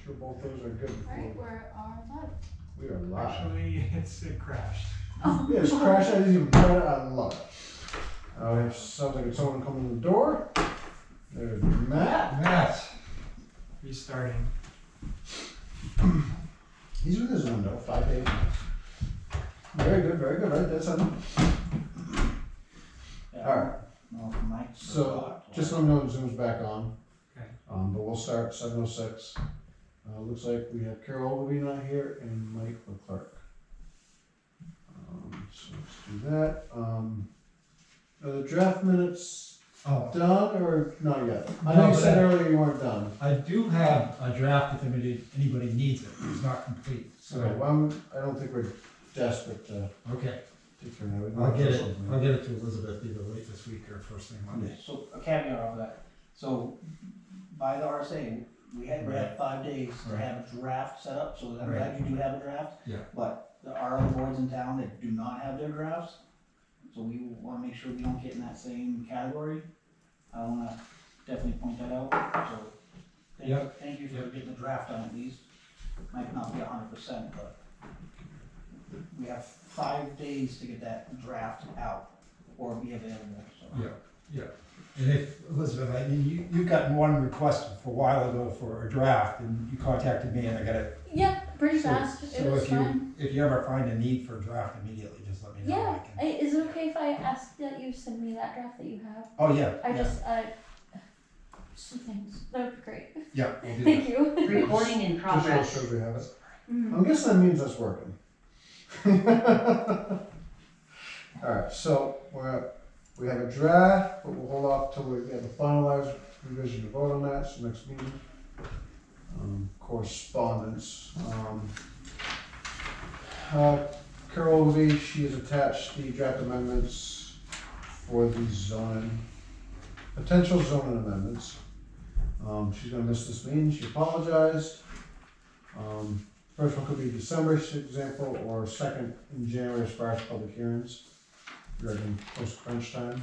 sure both those are good. Alright, we're live. We are live. Actually, it crashed. Oh. Yeah, it's crashed. I didn't even try it. I love it. Sounds like it's someone coming to the door. There's Matt. Restarting. He's with his window, 5 days. Very good, right? That's on. Alright. So, just let me know when Zoom's back on. Okay. But we'll start 7:06. Looks like we have Carol Ogilvie not here and Mike Leclerc. So let's do that. Are the draft minutes done or not yet? I know you said earlier you weren't done. I do have a draft if anybody needs it. It's not complete. So Okay, well, I don't think we're desperate to okay, take care of it. I'll get it to Elizabeth either late this week or first thing Monday. So a caveat off of that, so by the RSA, we had 5 days to have a draft set up, so I'm glad you do have a draft. Yeah. But there are other boards in town that do not have their drafts, so we wanna make sure we don't get in that same category. I wanna definitely point that out, so thank you for getting the draft done at least. Might not be 100%, but we have 5 days to get that draft out or be available, so. Yeah. And if, Elizabeth, I mean, you got one request for a while ago for a draft, and you contacted me, and I got it. Yeah, pretty fast. It So was fine. if you ever find a need for a draft immediately, just let me know. Yeah. Is it okay if I ask that you send me that draft that you have? Oh, yeah. Some things. That would be great. Yeah, we'll do Thank that. you. Recording in Just progress. shows we have it. Mm. I'm guessing that means that's working. Alright, so we have a draft, but we'll hold off till we have a finalized revision to vote on that, so next meeting. Correspondence. Carol Ogilvie, she has attached the draft amendments for the potential zoning amendments. She's gonna miss this meeting, she apologized. First one could be December, for example, or second in January as far as public hearings. You're in post crunch time.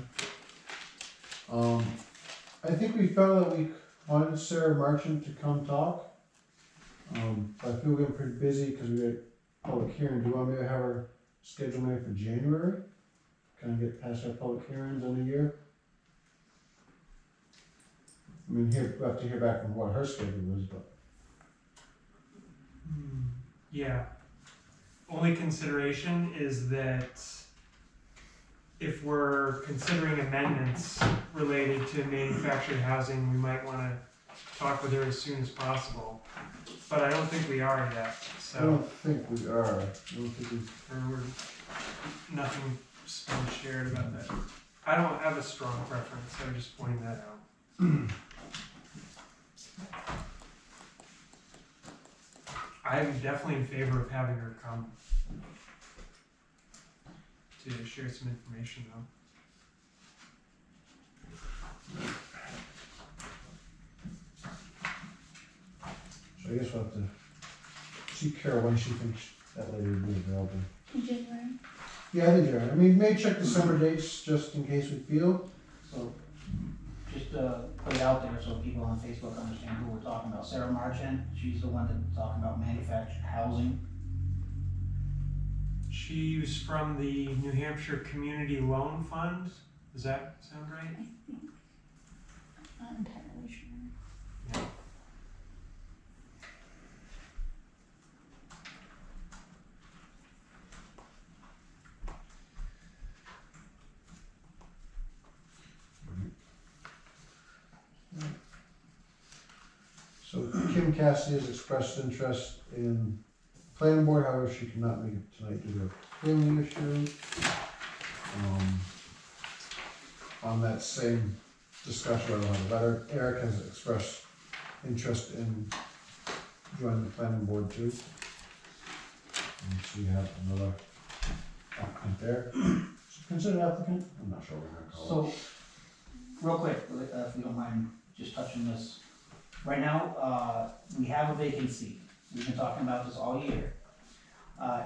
I think we felt that we wanted Sarah Marchant to come talk. But I feel we're getting pretty busy because we got public hearing. Do you want me to have her schedule maybe for January? Kind of get past our public hearings in a year? I mean, we'll have to hear back from what her schedule is, but. Yeah. Only consideration is that if we're considering amendments related to manufactured housing, we might want to talk with her as soon as possible. But I don't think we are yet. So I don't think we are. we're nothing's been shared about that. I don't have a strong preference. I was just pointing that out. I'm definitely in favor of having her come to share some information, though. So I guess we'll have to see Carol when she thinks that lady will be available. In January. Yeah, I think you're right. I mean, may check December dates just in case we feel. So, just put it out there so people on Facebook understand who we're talking about. Sarah Marchant, she's the one that's talking about manufactured housing. She's from the New Hampshire Community Loan Fund. Does that sound right? I think. Not entirely sure. Yeah. So Kim Cassidy has expressed interest in planning board, however, she cannot make it tonight due to a family issue. On that same discussion, I don't have a letter, Eric has expressed interest in joining the planning board too. And so we have another applicant there. Considered applicant? I'm not sure what we're gonna call it. So, real quick, if you don't mind just touching this. Right now, we have a vacancy. We've been talking about this all year.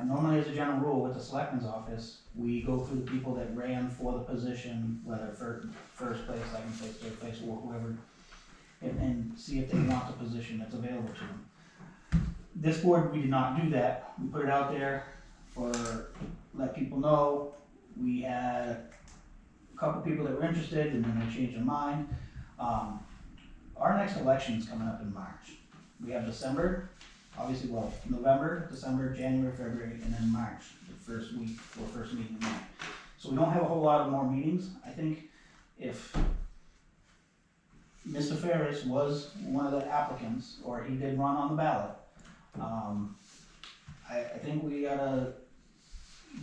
Normally, as a general rule, with the selectman's office, we go through the people that ran for the position, whether first place, second place, third place, or whoever, and see if they want the position that's available to them. this board, we did not do that. We put it out there for, let people know. We had a couple people that were interested, and then they changed their mind. Our next election's coming up in March. We have December, obviously, well, November, December, January, February, and then March, the first week or first meeting in May. So we don't have a whole lot of more meetings. I think if Mr. Ferris was one of the applicants, or he did run on the ballot, I think we gotta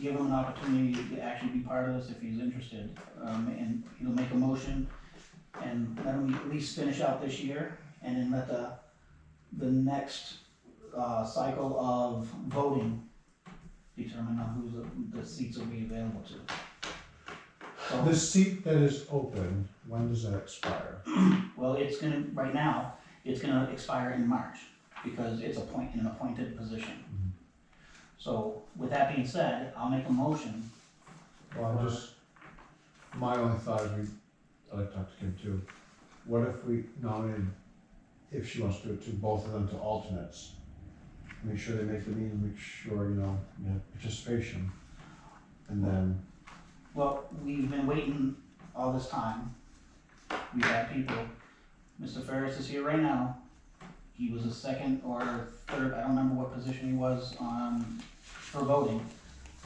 give him an opportunity to actually be part of this if he's interested. And he'll make a motion and let him at least finish out this year, and then let the next cycle of voting determine on who the seats will be available to. So, The seat that is open, when does that expire? well, it's gonna, right now, it's gonna expire in March, because it's an appointed position. So, with that being said, I'll make a motion. Well, my only thought is I'd like to talk to Kim too. What if we nominated, if she wants to do it, to both of them to alternates? Make sure they make the meeting, make sure, you have participation. And then, Well, we've been waiting all this time. We've had people, Mr. Ferris is here right now. He was a second or third, I don't remember what position he was on, for voting.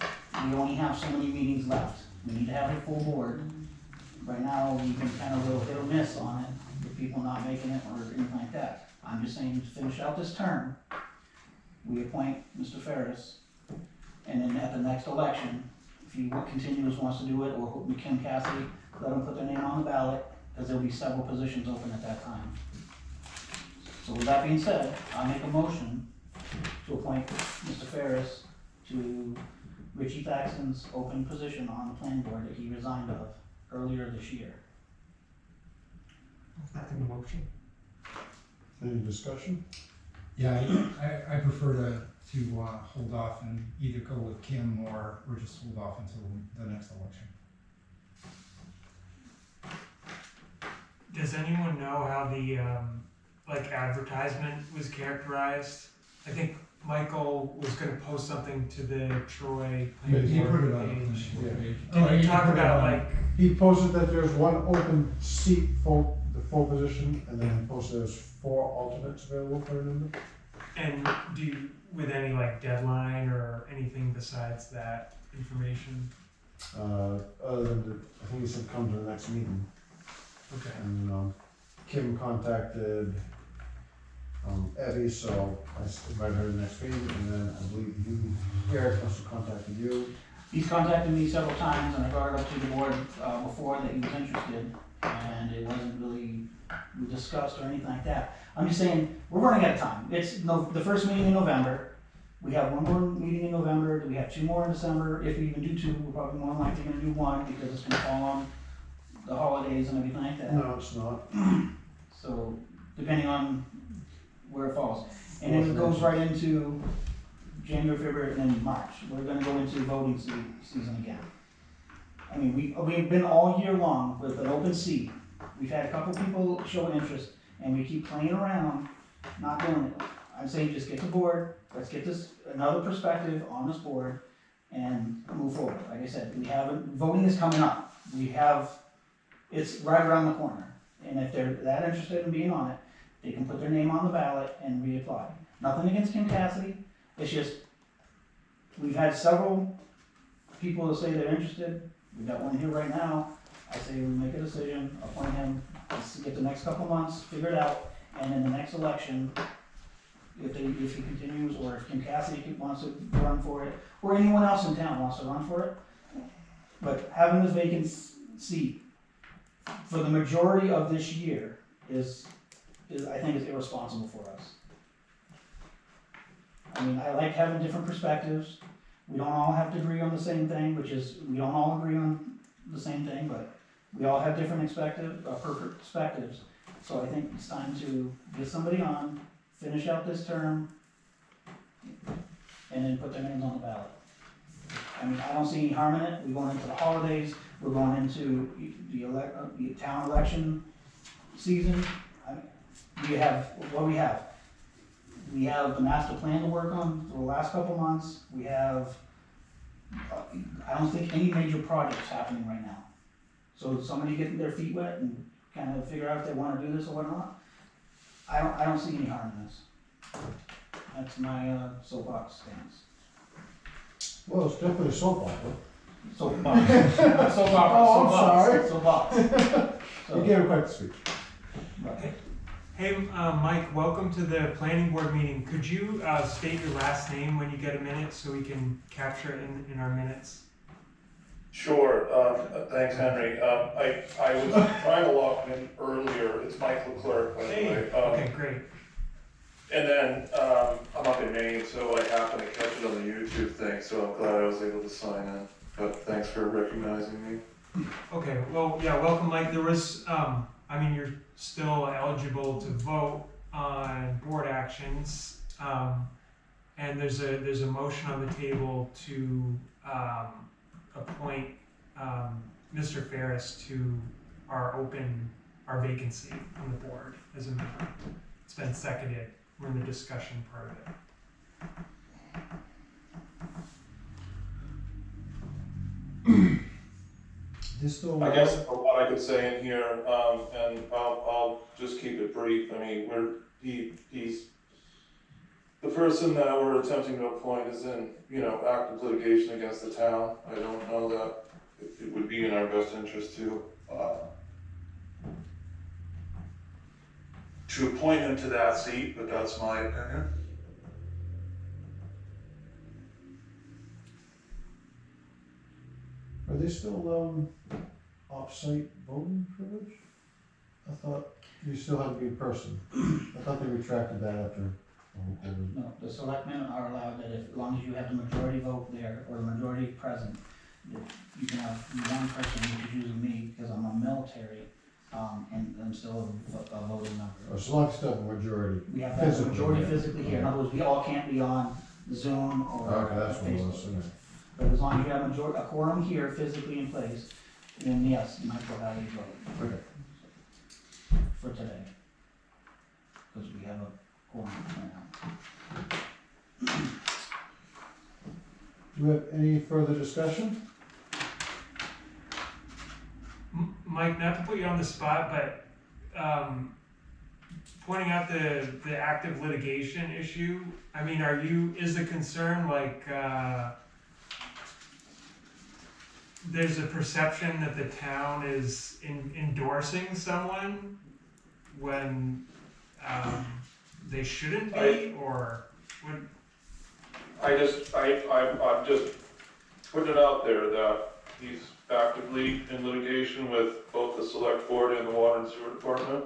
We only have so many meetings left. We need to have a full board. Right now, we've been kind of a little hit or miss on it, with people not making it or anything like that. I'm just saying, to finish out this term, we appoint Mr. Ferris, and then at the next election, if he continues, wants to do it, or Kim Cassidy, let them put their name on the ballot, because there'll be several positions open at that time. So with that being said, I'll make a motion to appoint Mr. Ferris to Richie Thackston's open position on the planning board that he resigned of earlier this year. Nothing to motion. any discussion? Yeah, I prefer to hold off and either go with Kim or just hold off until the next election. Does anyone know how the advertisement was characterized? I think Michael was gonna post something to the Troy Yeah, planning He put board it on the page. Yeah. page. Did you talk about He posted that there's one open seat for the full position, and then he posted there's 4 alternates available for a number. and with any deadline or anything besides that information? Other than, I think he said come to the next meeting. Okay. And Kim contacted Evie, so I invited her to the next meeting, and then I believe Eric must have contacted you. He's contacted me several times, and I brought it up to the board before that he was interested, and it wasn't really discussed or anything like that. I'm just saying, we're running out of time. It's the first meeting in November. We have one more meeting in November. Do we have 2 more in December? If we even do 2, we're probably more likely gonna do 1, because it's gonna fall on the holidays and everything like that. No, it's not. So, depending on where it falls. And then it goes right into January, February, and then March. We're gonna go into voting season again. I mean, we've been all year long with an open seat. We've had a couple people show interest, and we keep playing around, not doing it. I'm saying just get the board, let's get another perspective on this board, and move forward. Like I said, voting is coming up. It's right around the corner. And if they're that interested in being on it, they can put their name on the ballot and reapply. Nothing against Kim Cassidy, it's just, we've had several people that say they're interested. We've got one here right now. I say we make a decision, appoint him, let's get the next couple months figured out, and in the next election, if he continues, or if Kim Cassidy wants to run for it, or anyone else in town wants to run for it. But having this vacant seat for the majority of this year is I think is irresponsible for us. I mean, I like having different perspectives. We don't all have to agree on the same thing, we don't all agree on the same thing, but we all have different perspectives. So I think it's time to get somebody on, finish out this term, and then put their names on the ballot. I mean, I don't see any harm in it. We're going into the holidays, we're going into the town election season. We have what we have. we have the master plan to work on for the last couple months. We have, I don't think any major projects happening right now. So somebody getting their feet wet and kind of figure out if they wanna do this or whatnot, I don't see any harm in this. That's my, soapbox stance. Well, it's definitely a soap opera. Soapbox. Oh, I'm sorry. Soapbox. You gave a quick speech. Hey, Mike, welcome to the planning board meeting. Could you state your last name when you get a minute so we can capture it in our minutes? Sure, thanks, Henry. I was trying to log in earlier, it's Mike Leclerc, by the Hey, way. okay, great. And then, I'm up in Maine, so I happened to catch it on the YouTube thing, so I'm glad I was able to sign in. But thanks for recognizing me. Okay, well, yeah, welcome, Mike. There was, I mean, you're still eligible to vote on board actions. And there's a motion on the table to, appoint, Mr. Ferris to our vacancy on the board as a member. It's been seconded. We're in the discussion part of it. This still. I guess for what I could say in here, and I'll just keep it brief, I mean, he's, the person that we're attempting to appoint is in, active litigation against the town. I don't know that it would be in our best interest to appoint him to that seat, but that's my opinion. Are they still allowing off-site voting privilege? I thought you still had to be in person. I thought they retracted that after the whole COVID. No, the selectmen are allowed that as long as you have the majority vote there, or the majority present, that you can have one person, which is usually me, because I'm a military, and I'm still a voting member. Or so long as you have a majority. We have to have the Physically, majority yeah. physically here, in other words, we all can't be on Zoom or Okay, that's what it was, Facebook. okay. But as long as you have a quorum here physically in place, then yes, you might go have a vote. Okay. For today. Because we have a quorum right now. Do we have any further discussion? Mike, not to put you on the spot, but pointing out the active litigation issue, I mean, is the concern like, there's a perception that the town is endorsing someone when they shouldn't be, or what? I'm just putting it out there that he's actively in litigation with both the select board and the water and sewer department.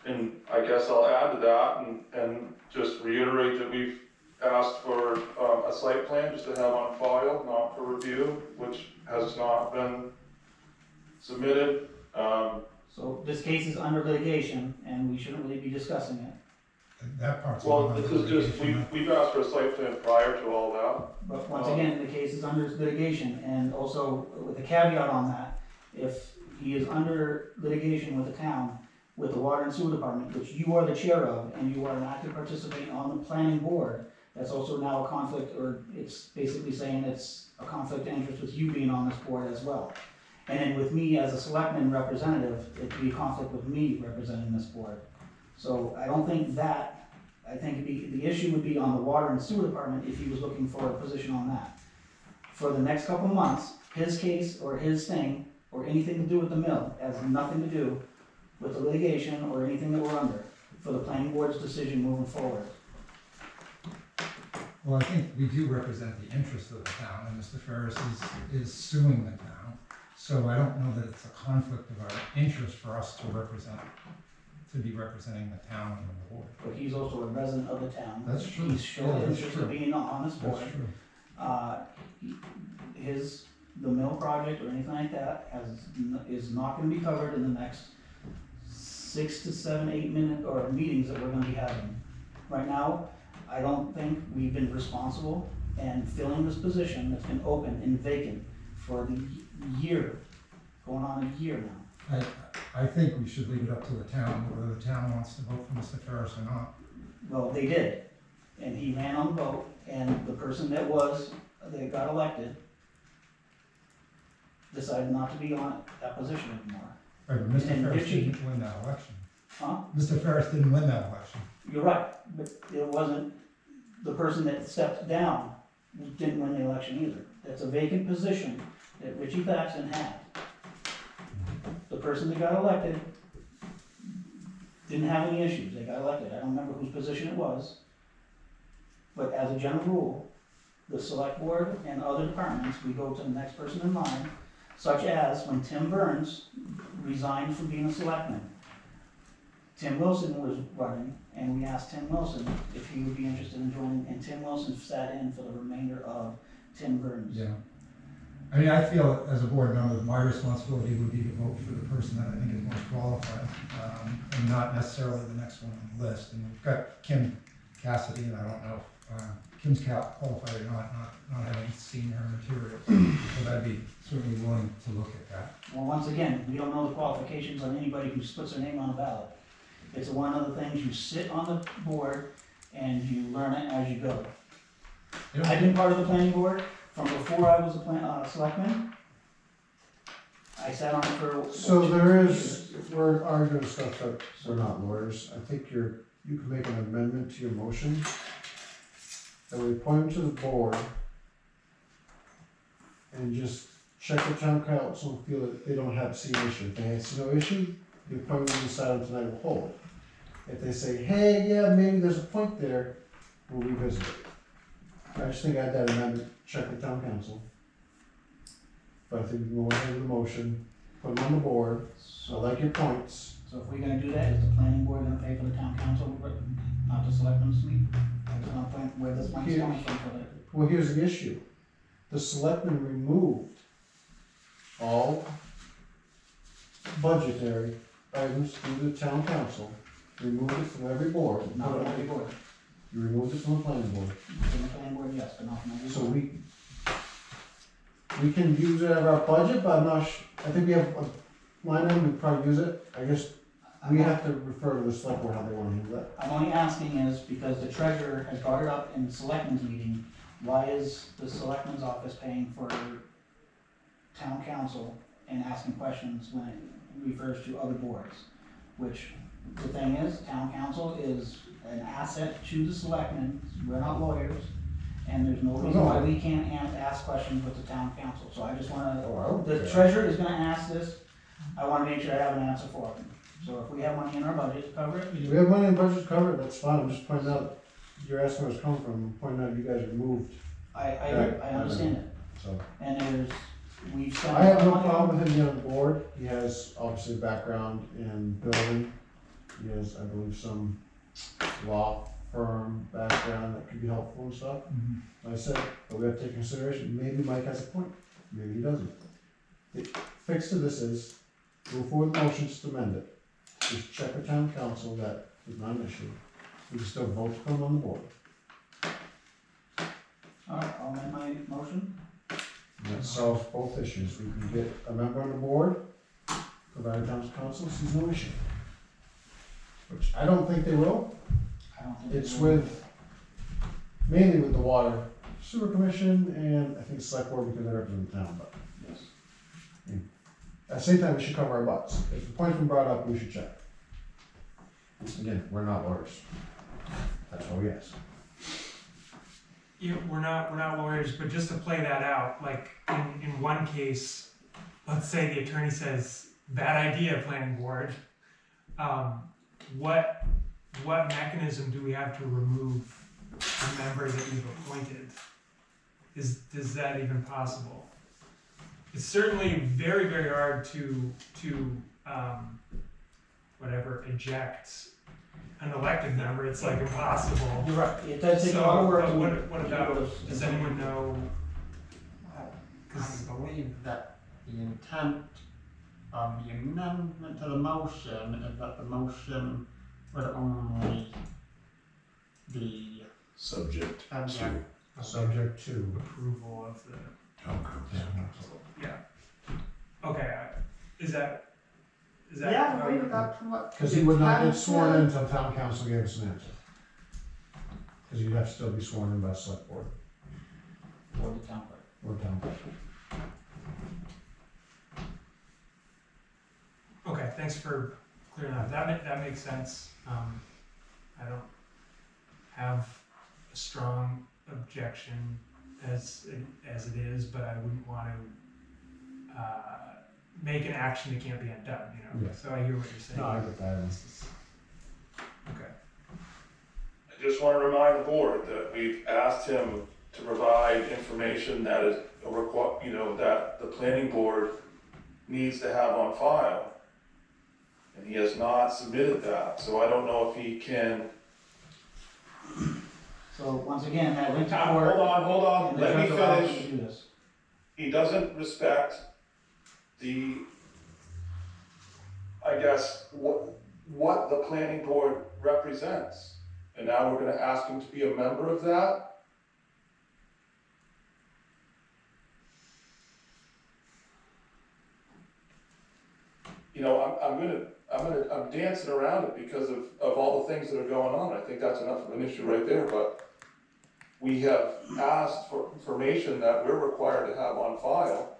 And I guess I'll add to that and just reiterate that we've asked for a site plan just to have on file, not for review, which has not been submitted. So this case is under litigation, and we shouldn't really be discussing it. That part's. Well, not this is just, litigation. we've asked for a site plan prior to all that. But once again, the case is under litigation, and also with a caveat on that, if he is under litigation with the town, with the water and sewer department, which you are the chair of, and you are an active participant on the planning board, that's also now a conflict, or it's basically saying it's a conflict of interest with you being on this board as well. And then with me as a selectman representative, it'd be a conflict with me representing this board. So I don't think that, I think the issue would be on the water and sewer department if he was looking for a position on that. For the next couple of months, his case or his thing, or anything to do with the mill, has nothing to do with the litigation or anything that we're under, for the planning board's decision moving forward. Well, I think we do represent the interests of the town, and Mr. Ferris is suing the town. So I don't know that it's a conflict of our interest for us to be representing the town and the board. But he's also a resident of the town. That's true. He's shown Yeah, that's interest true. of being on this board. That's true. The mill project or anything like that is not gonna be covered in the next 6 to 7, 8 minute, or meetings that we're gonna be having. Right now, I don't think we've been responsible in filling this position that's been open and vacant for the year, going on a year now. I think we should leave it up to the town, whether the town wants to vote for Mr. Ferris or not. Well, they did, and he ran on the vote, and the person that got elected decided not to be on that position anymore. Right, but Mr. And Ferris did she- didn't win that election. Huh? Mr. Ferris didn't win that election. You're right, but it wasn't, the person that stepped down didn't win the election either. That's a vacant position that Richie Faxon had. The person that got elected didn't have any issues, they got elected, I don't remember whose position it was. But as a general rule, the select board and other departments, we go to the next person in line, such as when Tim Burns resigned from being a selectman. Tim Wilson was running, and we asked Tim Wilson if he would be interested in joining, and Tim Wilson sat in for the remainder of Tim Burns. Yeah. I mean, I feel as a board member, that my responsibility would be to vote for the person that I think is most qualified, and not necessarily the next one on the list. And we've got Kim Cassidy, and I don't know if Kim's qualified or not having seen her materials. But I'd be certainly willing to look at that. Well, once again, we don't know the qualifications on anybody who puts their name on a ballot. It's one of the things, you sit on the board and you learn it as you go. I've been part of the planning board from before I was a selectman. I sat on it for. So there is, we're arguing stuff that we're not lawyers. I think you can make an amendment to your motion that we appoint them to the board and just check the town council and feel that they don't have the same issue. If they see no issue, the appointment we decide on tonight will hold. If they say, hey, yeah, maybe there's a point there, we'll revisit it. I just think add that amendment, check with town council. But I think we can go ahead with the motion, put them on the board, so I like your points. So if we're gonna do that, is the planning board gonna pay for the town council, not the selectmen's meeting? I just wanna point where this money's coming from for that. Well, here's the issue. The selectmen removed all budgetary items through the town council, removed it from every board. and Not put from it- every board. You removed it from the planning board. From the planning board, yes, but not from every So board. we can use it out of our budget, but I'm not I think we have a line item, we probably use it. I guess we have to refer to the select board how they wanna handle that. I'm only asking is because the treasurer has brought it up in the selectmen's meeting, why is the selectmen's office paying for town council and asking questions when it refers to other boards? Which, the thing is, town council is an asset to the selectmen, we're not lawyers, and there's no reason why we can't ask questions with the town council, so I just wanna, the treasurer is gonna ask this, I wanna make sure I have an answer for him. So if we have money in our budget to cover it, We have money in budget covered, that's fine. I'm just pointing out, you're asking where it's coming from, I'm pointing out you guys removed, I understand it, so. and we've spent. I have no money on- problem with him being on the board. He has obviously a background in building. He has, I believe, some law firm background that could be helpful and stuff. Like I said, but we have to take into consideration, maybe Mike has a point, maybe he doesn't. The fix to this is, move forward with motions to amend it. Just check with town council that is not an issue. We can still vote to put him on the board. Alright, I'll amend my motion. And that solves both issues. We can get a member on the board, provided town council sees no issue. Which I don't think they will. I don't think. It's with, mainly with the water sewer commission and I think select board because they represent the town, but Yes. at the same time, we should cover our butts. If the point's been brought up, we should check. Again, we're not lawyers. That's why we ask. We're not lawyers, but just to play that out, like in one case, let's say the attorney says, bad idea, planning board. What mechanism do we have to remove a member that we've appointed? Is that even possible? It's certainly very, very hard to eject an elected member. It's like impossible. You're right, it does take a lot of work. So, to- what about, does anyone know? I believe that the intent of the amendment to the motion is that the motion would only be. Subject Yeah. to Subject to. Approval of the, town council. yeah. Okay, is that? Yeah, I believe that's what. Because he would not get sworn in until town council gave us an answer. cause you'd have to still be sworn in by the select board For the town clerk. or town clerk. Okay, thanks for clearing that. That makes sense. I don't have a strong objection as it is, but I wouldn't want to make an action that can't be undone, you know? Yeah. So I hear what you're saying. No, I get that. This is- Okay. I just wanna remind the board that we've asked him to provide information that is that the planning board needs to have on file. And he has not submitted that, so I don't know if he can. So once again, that went to Ah, court. hold on, and the let me judge allowed us finish. to do this. He doesn't respect I guess, what the planning board represents. And now we're gonna ask him to be a member of that? You know, I'm dancing around it because of all the things that are going on. I think that's enough of an issue right there, but we have asked for information that we're required to have on file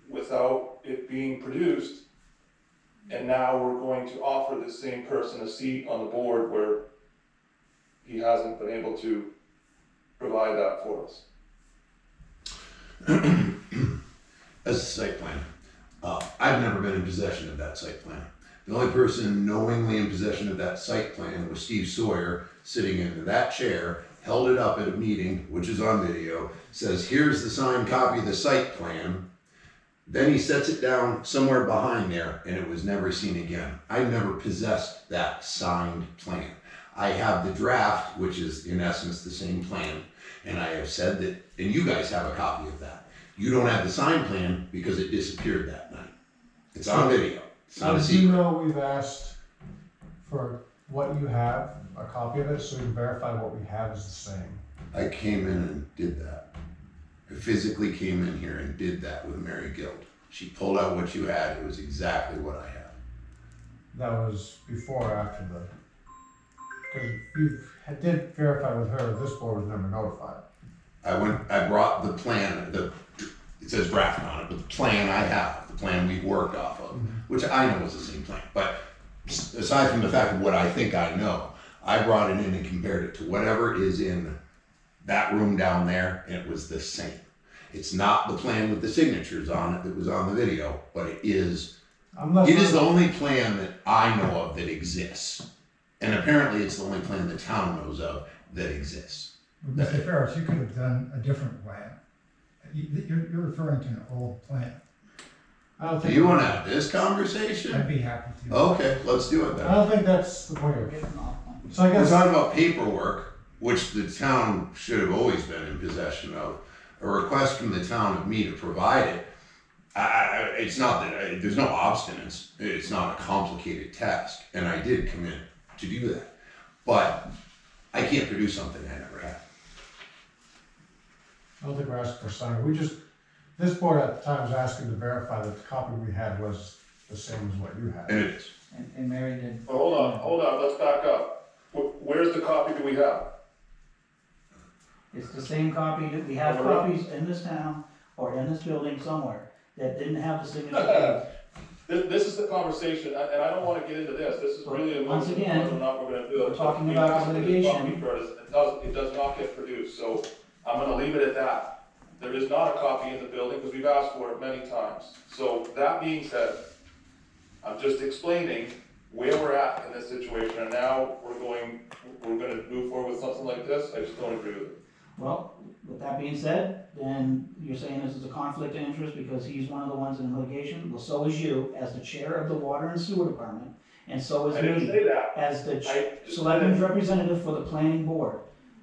without it being produced. And now we're going to offer the same person a seat on the board where he hasn't been able to provide that for us. That's a site plan. I've never been in possession of that site plan. The only person knowingly in possession of that site plan was Steve Sawyer, sitting in that chair, held it up at a meeting, which is on video, says, here's the signed copy of the site plan. Then he sets it down somewhere behind there, and it was never seen again. I never possessed that signed plan. I have the draft, which is in essence the same plan, and I have said that, and you guys have a copy of that. You don't have the signed plan because it disappeared that night. It's on video. It's not a As you secret. know, we've asked for what you have, a copy of it, so we can verify what we have is the same. I came in and did that. I physically came in here and did that with Mary Guild. She pulled out what you had. It was exactly what I had. That was before or after because you did verify with her, this board was never notified. I brought the plan, it says draft on it, but the plan I have, the plan we worked off of, which I know is the same plan, but aside from the fact of what I think I know, I brought it in and compared it to whatever is in that room down there, and it was the same. It's not the plan with the signatures on it that was on the video, but it is the only plan that I know of that exists. And apparently it's the only plan the town knows of that exists. Mr. Ferris, you could have done a different plan. You're referring to an old plan. I don't Do think. you wanna have this conversation? I'd be happy to. Okay, let's do it I then. don't think that's the point We're of it. getting off. So I We're guess, talking about paperwork, which the town should have always been in possession of. A request from the town of me to provide it. It's not that, there's no obstinance. It's not a complicated task, and I did come in to do that. But I can't produce something I never had. I don't think we're asking for signing, this board at the time was asking to verify that the copy we had was the same as what you had. And it is. And Mary did. Well, hold on, let's back up. Where's the copy that we have? It's the same copy that we have copies in this town or in this building somewhere that didn't have the signature. This is the conversation, and I don't wanna get into this, this is really a Once motion, again, whether or not we're gonna do it. we're talking We about asked for this litigation. copy first. It does not get produced, so I'm gonna leave it at that. There is not a copy in the building, because we've asked for it many times. So that being said, I'm just explaining where we're at in this situation, and now we're gonna move forward with something like this, I just don't agree with it. Well, with that being said, then you're saying this is a conflict of interest because he's one of the ones in litigation? Well, so is you, as the chair of the Water and Sewer Department, and so is I didn't me, say that. as the I just selectman's said- representative for the planning board,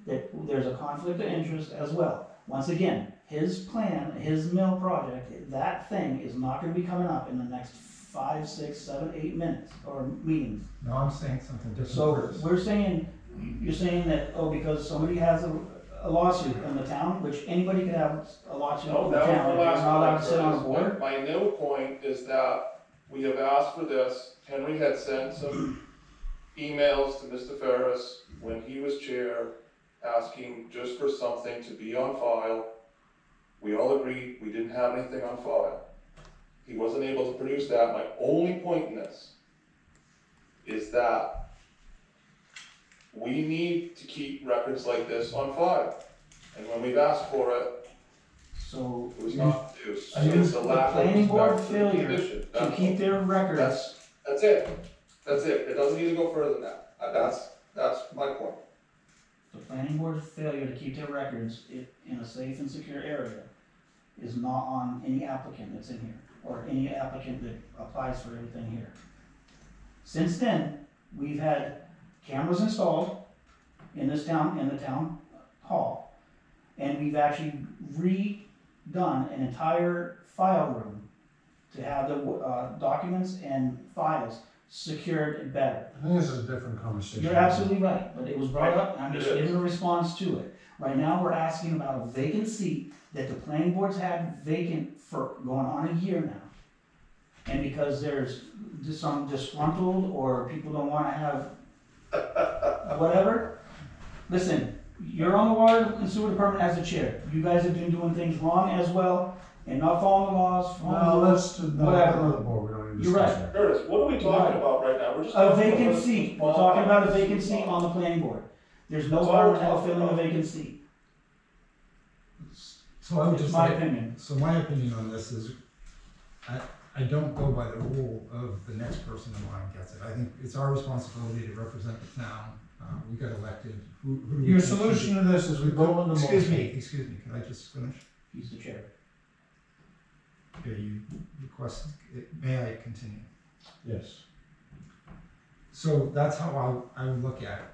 that there's a conflict of interest as well. Once again, his plan, his mill project, that thing is not gonna be coming up in the next 5, 6, 7, 8 minutes, or meetings. No, I'm saying something different. So first. we're saying, you're saying that, because somebody has a lawsuit in the town, which anybody could have a lawsuit No, in the that was town, the if they're last not allowed one, to sit on a Curtis. board? My new point is that we have asked for this, Henry had sent some emails to Mr. Ferris when he was chair, asking just for something to be on file. We all agreed we didn't have anything on file. He wasn't able to produce that. My only point in this is that we need to keep records like this on file. And when we've asked for it, So it was not produced. So you- it's a the lack of planning board respect for the failure position. to keep their records, That's it. That's it. It doesn't need to go further than that. That's my point. the planning board's failure to keep their records in a safe and secure area is not on any applicant that's in here, or any applicant that applies for everything here. Since then, we've had cameras installed in this town, in the town hall, and we've actually redone an entire file room to have the documents and files secured better. I think this is a different conversation. You're absolutely right, but it was brought up, and I'm just It is. giving a response to it. Right now, we're asking about a vacant seat that the planning board's had vacant for going on a year now. And because there's some disgruntled, or people don't wanna have whatever, listen, you're on the water and sewer department as the chair. You guys have been doing things wrong as well, and not following the laws, Well, let's, no, Whatever. another board, we don't need to You're discuss right. that. Curtis, what are we Right. talking about right now? We're just a talking vacant about seat. We're small talking about a items. vacant seat on the planning board. There's no That's all harm we're in talking filling a about. vacant seat. So I would It's just my say, opinion. so my opinion on this is, I don't go by the rule of the next person in line gets it. I think it's our responsibility to represent the town. We got elected. Who do we Your think should be- solution to this is we vote on the motion. Excuse me, can I just finish? He's the chair. Yeah, you request, may I continue? Yes. So that's how I would look at it.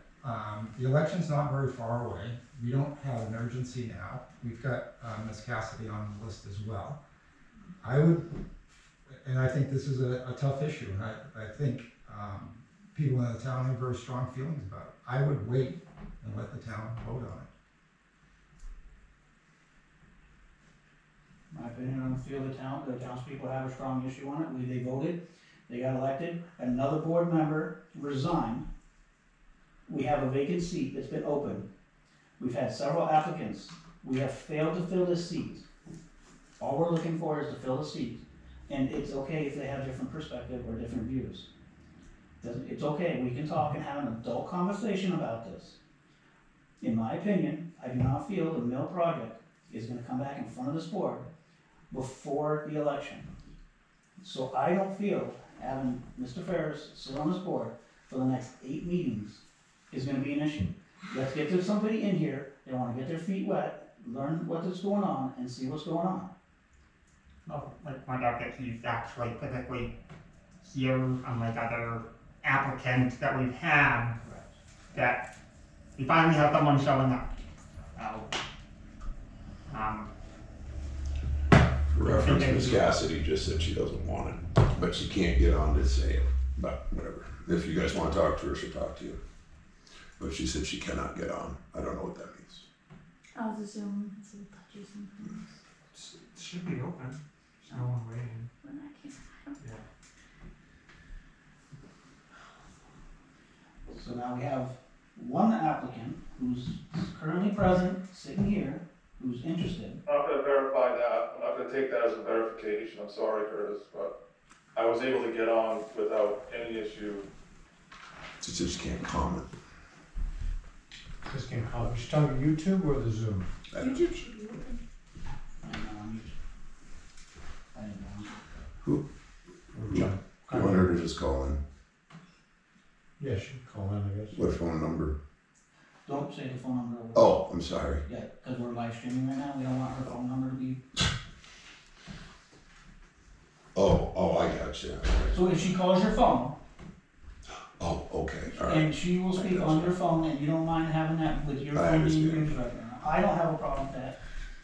The election's not very far away. We don't have an urgency now. We've got Ms. Cassidy on the list as well. I would, and I think this is a tough issue, and I think people in the town have very strong feelings about it. I would wait and let the town vote on it. My opinion on the field of the townspeople have a strong issue on it. They voted, they got elected, another board member resigned. We have a vacant seat that's been open. We've had several applicants. We have failed to fill this seat. All we're looking for is to fill the seat. And it's okay if they have different perspective or different views. It's okay, we can talk and have an adult conversation about this. In my opinion, I do not feel the mill project is gonna come back in front of this board before the election. So I don't feel having Mr. Ferris sit on this board for the next 8 meetings is gonna be an issue. Let's get to somebody in here, they wanna get their feet wet, learn what is going on, and see what's going on. Well, like point out that he's actually physically here, unlike other applicants that we've had, that we finally have someone showing up. So, For reference, Ms. Cassidy just said she doesn't want it, but she can't get on to say it, but whatever. If you guys wanna talk to her, she'll talk to you. But she said she cannot get on. I don't know what that means. I was assuming it's a touchy sometimes. It should be open. There's no one waiting. When that came, I don't. Yeah. So now we have one applicant who's currently present, sitting here, who's interested. I'm not gonna verify that. I'm not gonna take that as a verification. I'm sorry, Curtis, but I was able to get on without any issue. She said she can't comment. This came out, she's talking YouTube or the Zoom? YouTube should be open. I don't know, I didn't know. Who? John. I want her to just call in. Yeah, she can call in, I guess. What phone number? Don't say the phone number. Oh, I'm sorry. Yeah, because we're live streaming right now, we don't want her phone number to be. Oh, I gotcha. So if she calls your phone, Oh, okay, all right. and she will speak on your phone, and you don't mind having that with your I phone being understand. used right now, I don't have a problem with that.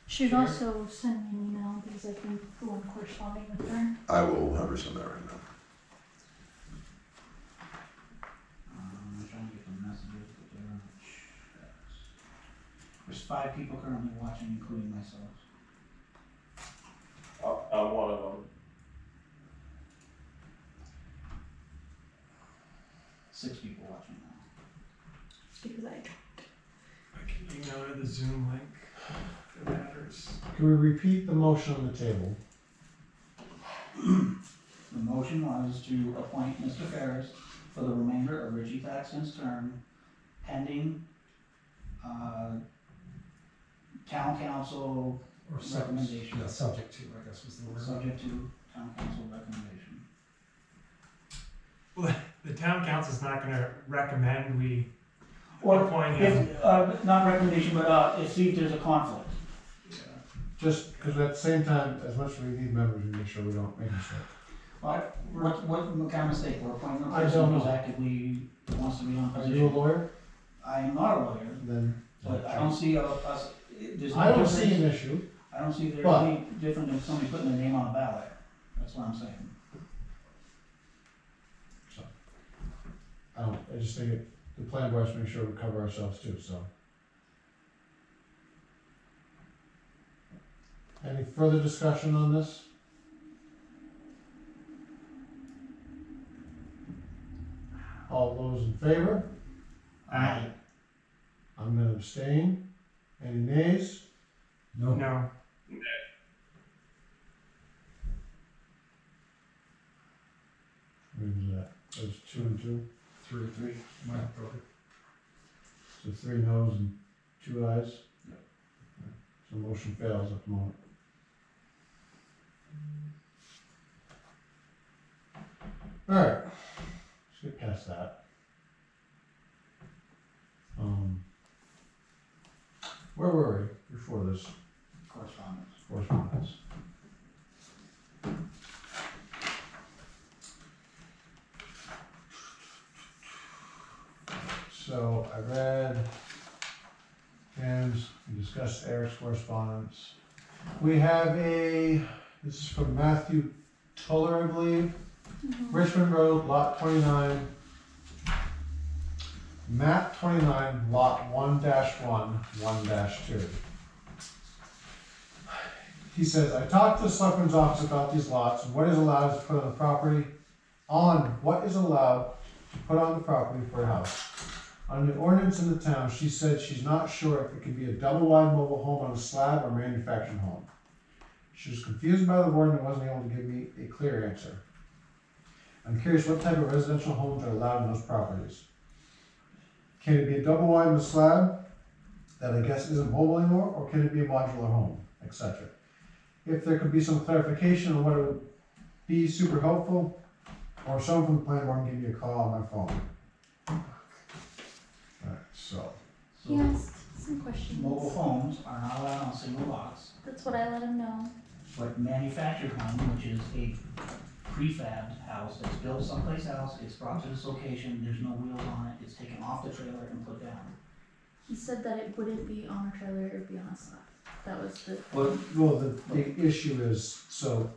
She'd Sure. also send me an email because I've been the one corresponding with her. I will have her send that right now. I'm trying to get the messages, but they're in the chats. There's 5 people currently watching, including myself. I'm one of them. 6 people watching now. Because I Taylor the Zoom link if it matters. Can we repeat the motion on the table? The motion was to appoint Mr. Ferris for the remainder of Richie Thackston's term pending, town council Or recommendation. Yeah, subject to, I guess was the word. Subject to town council recommendation. Well, the town council's not gonna recommend we Or appoint him. if, not recommendation, but, see if there's a conflict. Just because at the same time, as much as we need members, we make sure we don't make mistakes. What kind of mistake, we're appointing a I person don't who's know. actively wants to be on Are position. you a lawyer? I am not a lawyer, Then. but I don't see us, there's no I don't see difference. an issue. I don't see there But- any different than somebody putting their name on a ballot, that's what I'm saying. I just think the plan board has to make sure we cover ourselves too, so. Any further discussion on this? All those in favor? Aye. I'm gonna abstain. Any nays? No. No, Where was that? That was 2 and 2, Three. Mike voted. so 3 noes and 2 ayes? So motion fails at the moment. Alright, let's get past that. Where were we before this Correspondence. correspondence? So I read Dan's, we discussed Eric's correspondence. We have this is from Matthew Tuller, I believe. Richmond Road, lot 29. Map 29, lot 1-1, 1-2. He says, I talked to the selectman's office about these lots and what is allowed to put on the property, what is allowed to put on the property for a house. On the ordinance in the town, she said she's not sure if it can be a double-wide mobile home on a slab or manufactured home. She was confused by the word and wasn't able to give me a clear answer. I'm curious what type of residential homes are allowed in those properties. Can it be a double wide with a slab that I guess isn't mobile anymore, or can it be a modular home, etc.? If there could be some clarification on what it would be super helpful, or someone from the planning board can give me a call on my phone. Alright, so, He asked some questions. Mobile homes are not allowed on single lots, That's what I let him know. but manufactured home, which is a prefabbed house that's built someplace else, it's brought to this location, there's no wheels on it, it's taken off the trailer and put down. He said that it wouldn't be on a trailer, it would be on a slab. That was the. well, the issue is, so,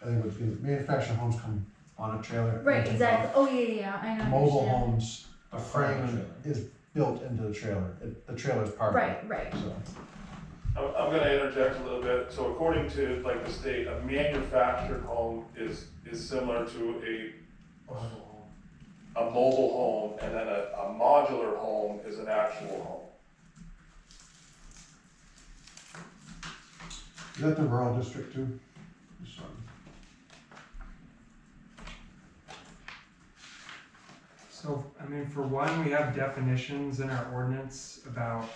I think what's good, manufactured homes come on a trailer. Right, exactly. Oh, yeah, I know. Mobile understand. homes, the frame is built into the trailer, the trailer's part of it. Right. So, I'm gonna interject a little bit. So according to like the state, a manufactured home is similar to a mobile home, and then a modular home is an actual home. is that the rural district too? This one. so, I mean, for one, we have definitions in our ordinance about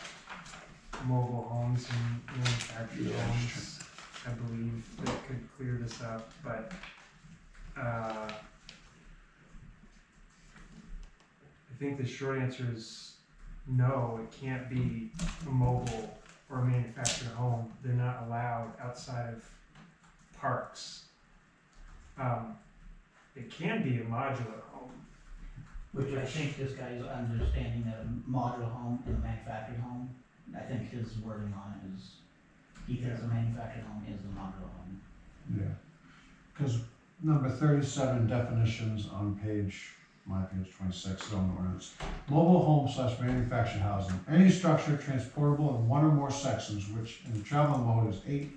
mobile homes and manufactured Yeah, homes, I believe, that could clear this up, but, I think the short answer is no, it can't be a mobile or a manufactured home. They're not allowed outside of parks. It can be a modular home. Which I think this guy is understanding that a modular home and a manufactured home, I think his wording on it is, he thinks a manufactured home is the modular home. Yeah. Because number 37 definitions on my page 26, zone ordinance. Mobile home / manufactured housing. Any structure transportable in one or more sections which in the travel mode is 8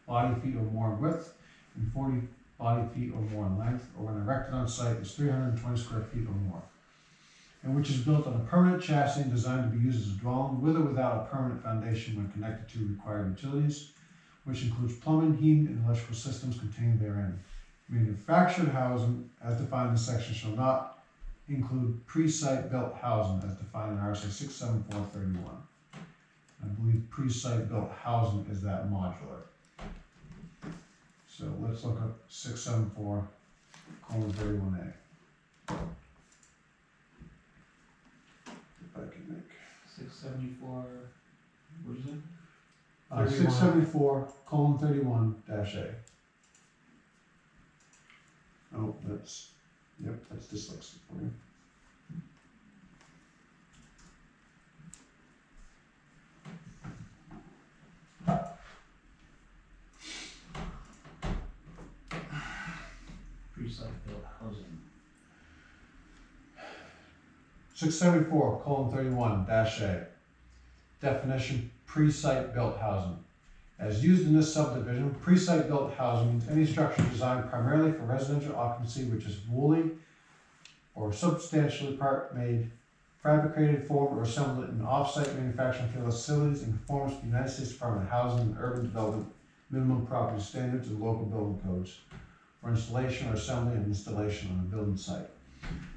body feet or more in width and 40 body feet or more in length, or when erected on site is 320 square feet or more. and which is built on a permanent chassis and designed to be used as a dwelling with or without a permanent foundation when connected to required utilities, which includes plumbing, heating, and electrical systems contained therein. Manufactured housing, as defined in this section, shall not include pre-site built housing as defined in RSA 67431. I believe pre-site built housing is that modular. So let's look up 674:31A. If I can make. 674, what is it? 674:31-A. Oh, that's dyslexic for you. Pre-site built housing. 674:31-A. Definition: pre-site built housing. As used in this subdivision, pre-site built housing means any structure designed primarily for residential occupancy which is wholly or substantially part made, fabricated, formed, or assembled in off-site manufacturing facilities in conformance with the United States Department of Housing and Urban Development minimum property standards and local building codes for installation or assembly and installation on a building site.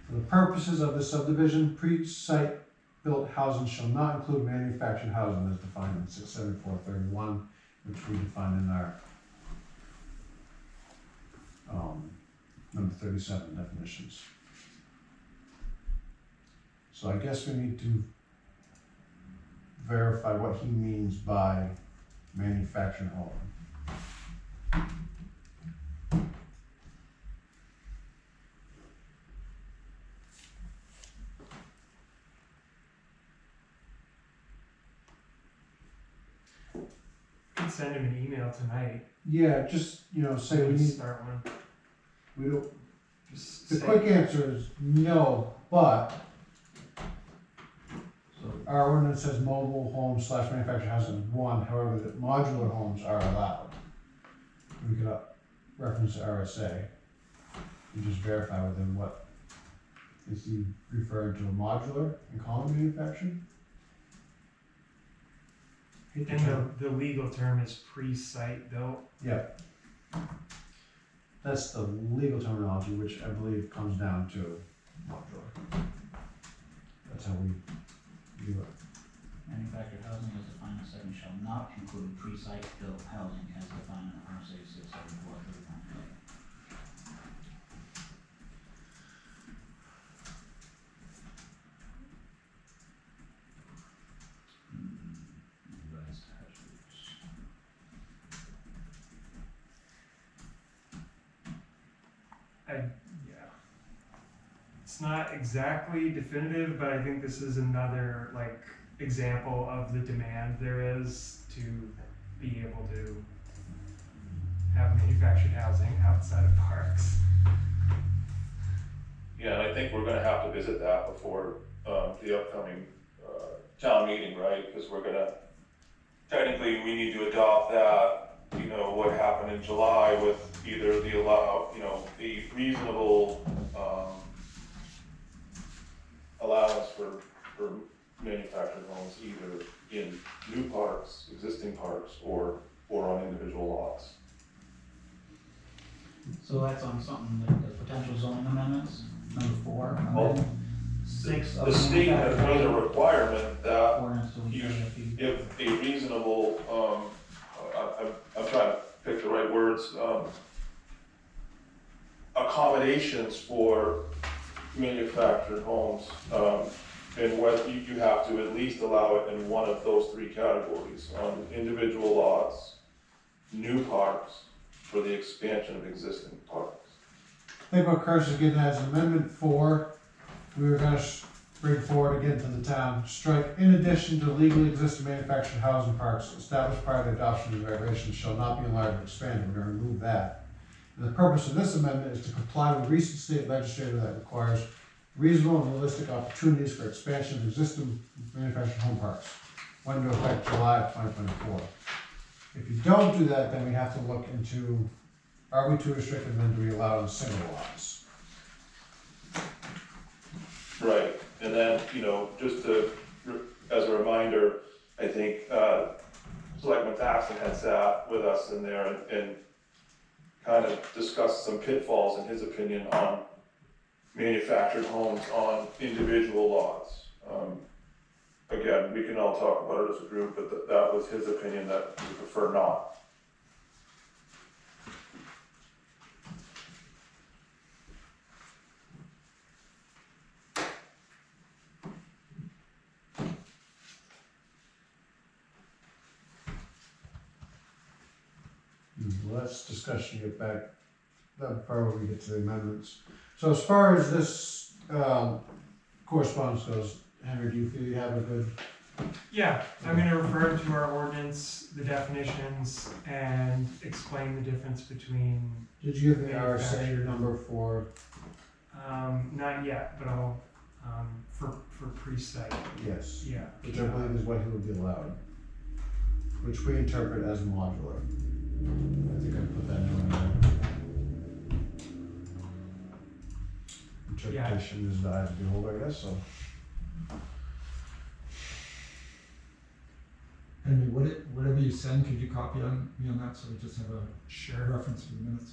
For the purposes of this subdivision, pre-site built housing shall not include manufactured housing as defined in 674:31, which we define in our number 37 definitions. So I guess we need to verify what he means by manufactured home. Could send him an email tonight. Yeah, just, say we need, Start one. we don't, Just the say- quick answer is no, but So, our ordinance says mobile homes / manufactured housing is one, however, that modular homes are allowed. We could reference the RSA and just verify with him what, is he referring to a modular and calling manufactured? Hate to And tell- the legal term is pre-site built. Yep. That's the legal terminology, which I believe comes down to modular. That's how we do it. manufactured housing as defined in section shall not include pre-site built housing as defined in RSA 674:31A. Revised statutes. Yeah. It's not exactly definitive, but I think this is another example of the demand there is to be able to have manufactured housing outside of parks. Yeah, and I think we're gonna have to visit that before, the upcoming, town meeting, right? Because technically, we need to adopt that, what happened in July with either the the reasonable, allowance for manufactured homes, either in new parks, existing parks, or on individual lots. So that's on something like the potential zoning amendments, number 4, Well, amendment 6 of The state has made a manufactured requirement that ordinance to you ensure that you. if a reasonable, I'm trying to pick the right words, accommodations for manufactured homes, and what you have to at least allow it in one of those 3 categories, on individual lots, new parks, for the expansion of existing parks. I think what Chris is getting at is amendment 4, we were gonna bring forward again to the town, strike, in addition to legally existing manufactured housing parks established prior to the adoption of the regulations shall not be enlarged or expanded, we're gonna remove that. And the purpose of this amendment is to comply with recent state legislature that requires reasonable and realistic opportunities for expansion of existing manufactured home parks, went into effect July of 2024. If you don't do that, then we have to look into, are we too restricted, and then do we allow it in single lots? Right, And then, just as a reminder, I think, Selectman Taxon had sat with us in there and kind of discussed some pitfalls in his opinion on manufactured homes on individual lots. Again, we can all talk about it as a group, but that was his opinion, that we prefer not. Well, that's discussion, get back, that probably we get to the amendments. So as far as this, correspondence goes, Henry, do you feel you have a good? Yeah, I'm gonna refer to our ordinance, the definitions, and explain the difference between, Did you give the RSA Manufactured. number for? not yet, but I'll, for pre-site, Yes. yeah. Which I believe is what he would be allowed, which we interpret as modular. I think I put that in there. Interpretation is the eye of the beholder, I guess, so. Henry, whatever you send, could you copy on me on that, so we just have a Sure. reference for the minutes?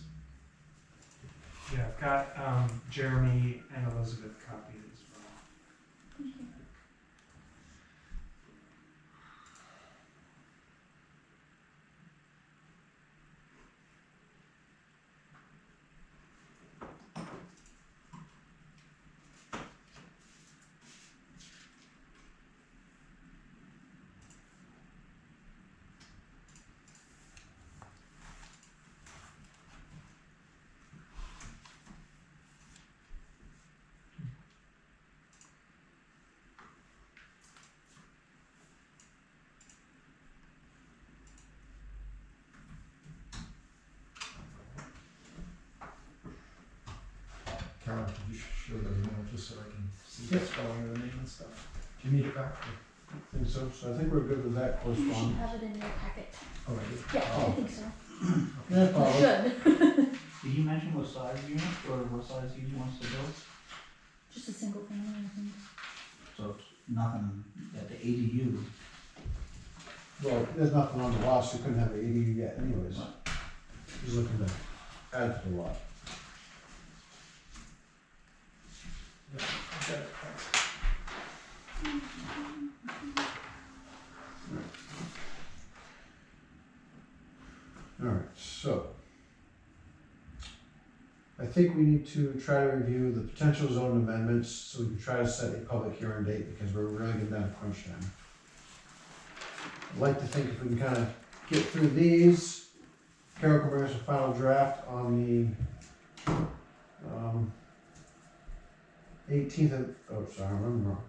Yeah, I've got, Jeremy and Elizabeth copied as well. Carol, could you show the email just so I can see what's going on in the name and stuff? Do you need it back? I think so, so I think we're good with that You should correspondence. have it in your packet. Oh, I did. Yeah, I Oh. think so. Yeah, You probably. should. Did you mention what size unit or what size he wants to build? Just a single family, I think. So it's nothing at the ADU. Well, there's nothing on the lot, so you couldn't have an ADU yet anyways. He's looking to add to the lot. Yeah, okay, thanks. Alright, so. I think we need to try to review the potential zone amendments, so we can try to set a public hearing date, because we're really getting down to crunch time. I'd like to think if we can kind of get through these, Carol can bring us a final draft on the, 18th of, oh, sorry, I'm wrong.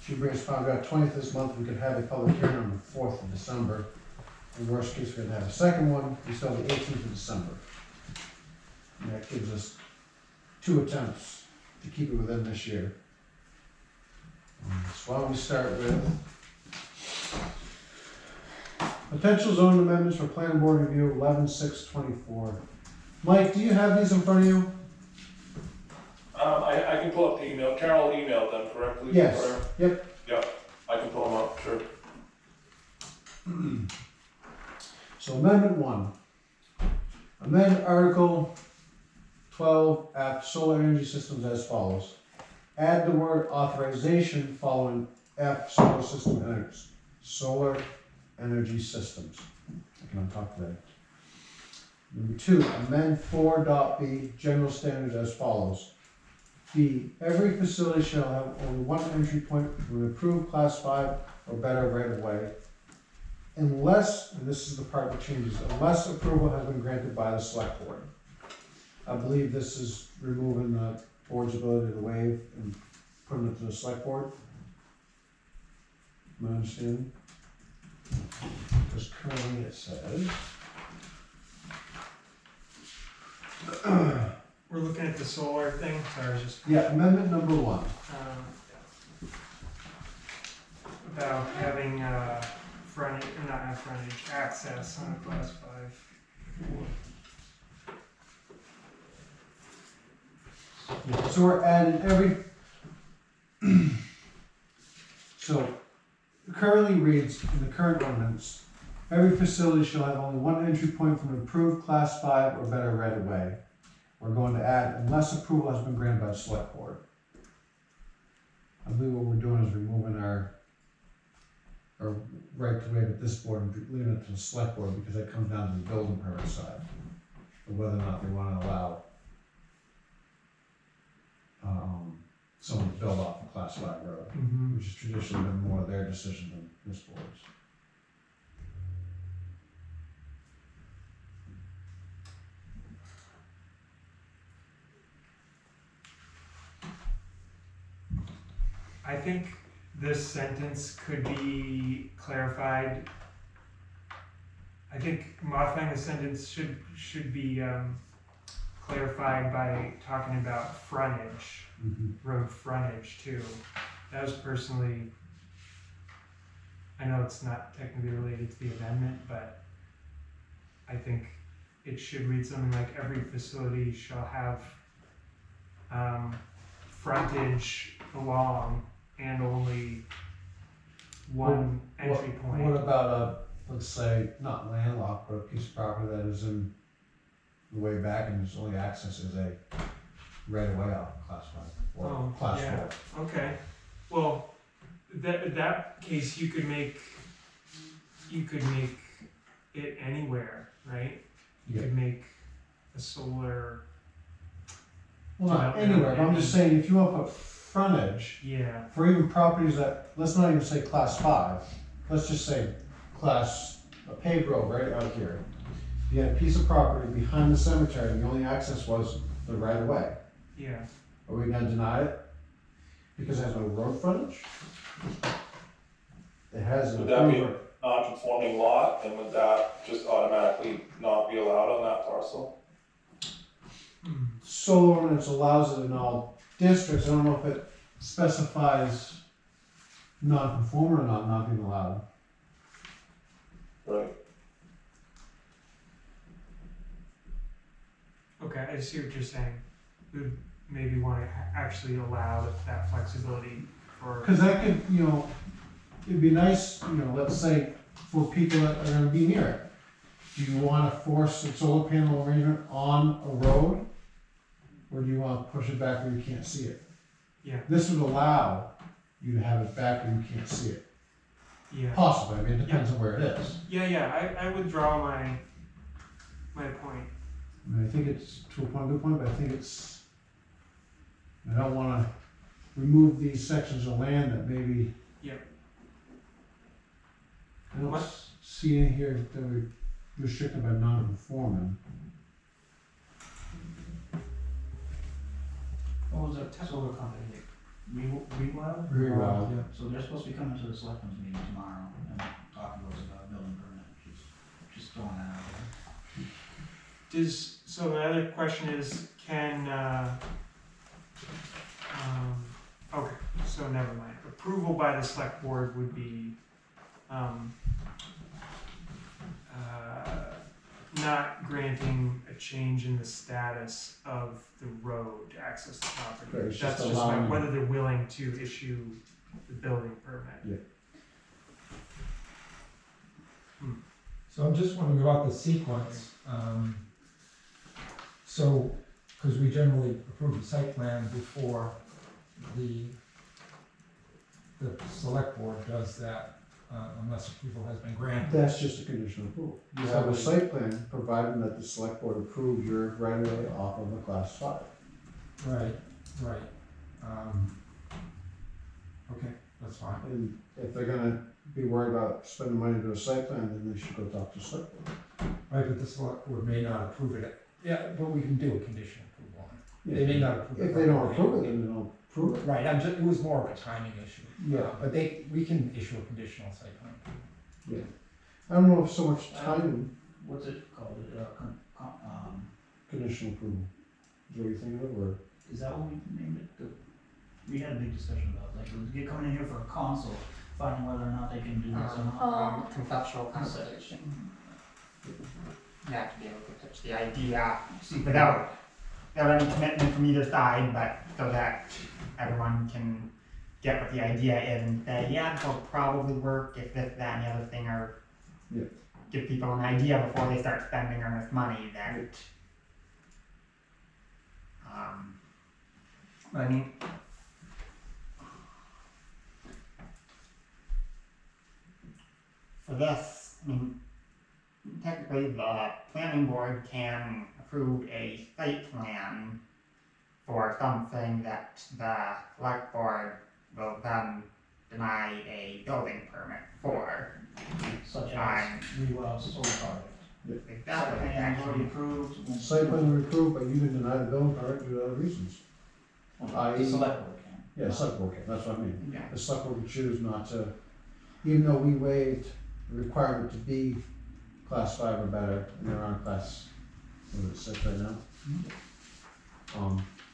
She brings us a final draft 20th this month, we could have a public hearing on the 4th of December. In worst case, we're gonna have a second one, we still have the 18th of December. And that gives us 2 attempts to keep it within this year. So why don't we start with potential zone amendments for planning board review 11/6/24. Mike, do you have these in front of you? I can pull up the email, Carol emailed them correctly? Yes. Or- Yep. Yep, I can pull them up, sure. So amendment 1. Amend Article 12F solar energy systems as follows. Add the word authorization following F solar energy systems. I can untalk that. Number 2, amend 4.b general standards as follows. B, every facility shall have only one entry point from an approved class 5 or better right of way, unless, and this is the part that changes, unless approval has been granted by the select board. I believe this is removing the board's ability to waive and putting it to the select board. Am I understanding? Because currently it says, We're looking at the solar thing, sorry, just, yeah, amendment number 1. about having, frontage, or not have frontage, access on a class 5. So we're adding So, it currently reads in the current ordinance, every facility shall have only one entry point from an approved class 5 or better right of way. We're going to add, unless approval has been granted by the select board. I believe what we're doing is removing our right to waive at this board and leaving it to the select board, because that comes down to the building permit side, of whether or not they wanna allow someone to build off a class 5 road, Mm-hmm. which has traditionally been more their decision than this board's. I think this sentence could be clarified. I think modifying the sentence should be clarified by talking about frontage, road frontage too. That was personally, I know it's not technically related to the amendment, but I think it should read something like every facility shall have frontage along and only one entry point. What about a, let's say, not landlocked, but a piece of property that is in the way back and its only access is a right of way off class 5 or Oh, class yeah. 4? Okay, well, that case, you could make it anywhere, right? You Yeah. could make a solar, Well, not Yeah, anywhere, but I'm yeah. just saying, if you want to put frontage yeah, for even properties that, let's not even say class 5, let's just say a paved road right out here. You had a piece of property behind the cemetery and the only access was the right of way. yeah. Are we gonna deny it? Because it has no road frontage? It has an Would that be improvement. a non-conforming lot, and would that just automatically not be allowed on that parcel? Hmm. Solar ordinance allows it in all districts, I don't know if it specifies non-conforming or not being allowed. Right. Okay, I see what you're saying. We would maybe want to actually allow that flexibility for, Cause that could, it'd be nice, let's say, for people that are gonna be near it. Do you wanna force a solar panel arrangement on a road? Or do you wanna push it back where you can't see it? yeah, This would allow you to have it back where you can't see it. yeah. Possibly, I mean, it depends on where it is. Yeah, I withdraw my point. I mean, I think it's to a point, good point, but I think I don't wanna remove these sections of land that maybe. Yep. I don't What? see in here that we're restricted by non-conforming. What was that solar company? Rewild? Rewild. Yeah. So they're supposed to be coming to the selectmen's meeting tomorrow and talking to us about a building permit, just throwing that out there. So the other question is, okay, so never mind. Approval by the select board would be, not granting a change in the status of the road to access the property. Right, it's That's just just allowing- whether they're willing to issue the building permit. So I'm just wondering about the sequence. So, because we generally approve the site plan before the select board does that, unless approval has been granted. That's just a conditional approval. You have a site plan, providing that the select board approves your right of way off of the class 5. Right. Okay, that's fine. And if they're gonna be worried about spending money to do a site plan, then they should go talk to the select board. Right, but the select board may not approve it. Yeah, but we can do a conditional approval on it. They may not approve it. If they don't approve it, then they don't approve it. Right, it was more of a timing issue. Yeah. But we can issue a conditional site plan. I don't know if so much timing, What's it called? conditional approval. Is what you're thinking of, or? Is that what we named it? We had a big discussion about, like, get coming in here for a consult, finding whether or not they can do this or not. Oh. Conceptual conversation. You have to be able to pitch the idea, see, without any commitment from either side, but so that everyone can get what the idea is and say, yeah, it'll probably work if this, that, and the other thing, or Yeah. give people an idea before they start spending earnest money that, but I mean, for this, I mean, technically the planning board can approve a site plan for something that the select board will then deny a building permit for. Such as I'm Rewell's solar project. exactly, Site plan already actually, approved. and- Site plan we approved, but you can deny the building permit due to other reasons. The select board can. Yeah, select board can, that's what I mean. yeah, The select board would choose not to, even though we waived the requirement to be class 5 or better, and they're on class, what is it, 6 right now?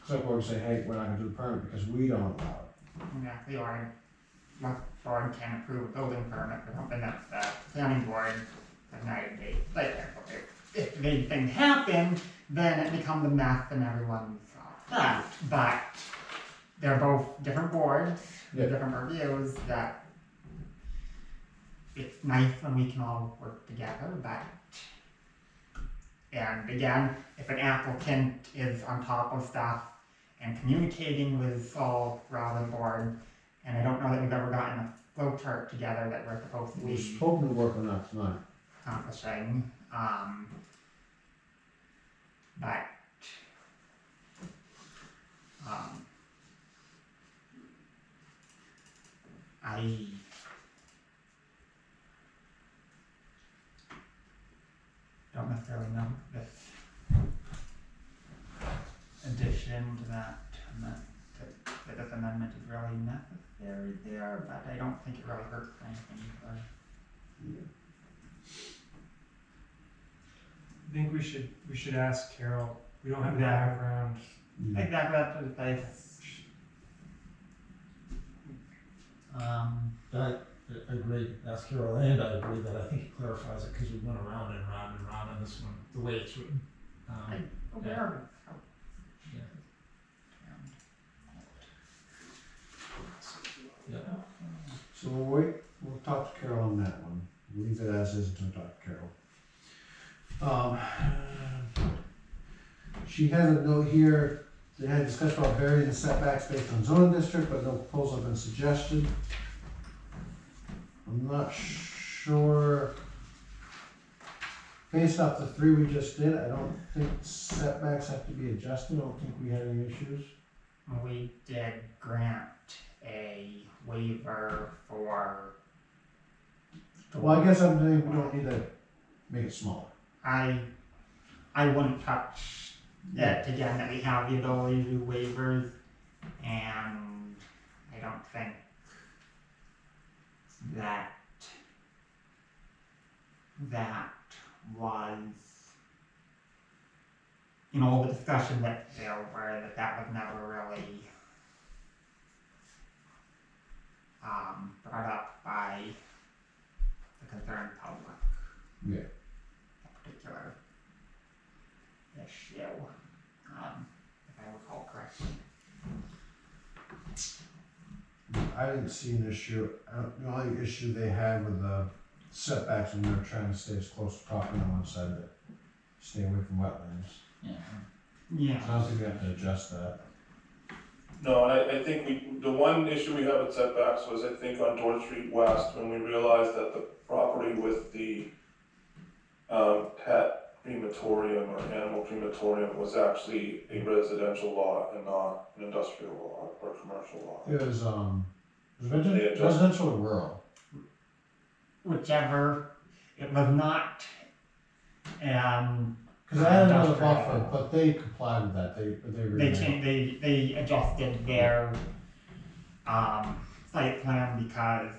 Select board would say, hey, we're not gonna do the permit because we don't allow it. exactly, or select board can approve a building permit for something that the planning board denied a site plan for. If anything happened, then it becomes a mess and everyone's upset, but they're both different boards, Yeah. different reviews, that it's nice when we can all work together, but, and again, if an applicant is on top of stuff and communicating with all throughout the board, and I don't know that we've ever gotten a flow chart together that we're supposed to We're be hoping to work on that tonight. accomplishing, but, I don't necessarily know this addition to that, that this amendment is really necessary there, but I don't think it really hurts anything either. I think we should ask Carol, we don't have the Yeah. background. Exactly, that's what it says. I agree, ask Carol, and I agree that I think it clarifies it, because we went around and round and round on this one, the way it's written. Aware of it. Yeah. Yeah. So we'll talk to Carol on that one. Leave it as is until we talk to Carol. She has a note here, they had discussion about varying the setbacks based on zoning district, but no proposal has been suggested. I'm not sure. Based off the 3 we just did, I don't think setbacks have to be adjusted, I don't think we had any issues. We did grant a waiver for. Well, I guess I'm saying we don't need to make it smaller. I wouldn't touch it again, that we have the ability to do waivers, and I don't think that was, the discussion that there were, that was never really brought up by the concerned public. Yeah. That particular issue, if I recall correctly. I didn't see an issue, the only issue they had with the setbacks when they were trying to stay as close to property on one side to stay away from wetlands. Yeah. Yeah. So I don't think we have to adjust that. No, and I think the one issue we have with setbacks was, I think, on George Street West, when we realized that the property with the pet crematorium or animal crematorium was actually a residential lot and not an industrial lot or commercial lot. It was, They adjust- residential or rural? Whichever, it was not, Cause I had another Industrial. buffer, but they complied with that, they they reneged. changed, they adjusted their, site plan because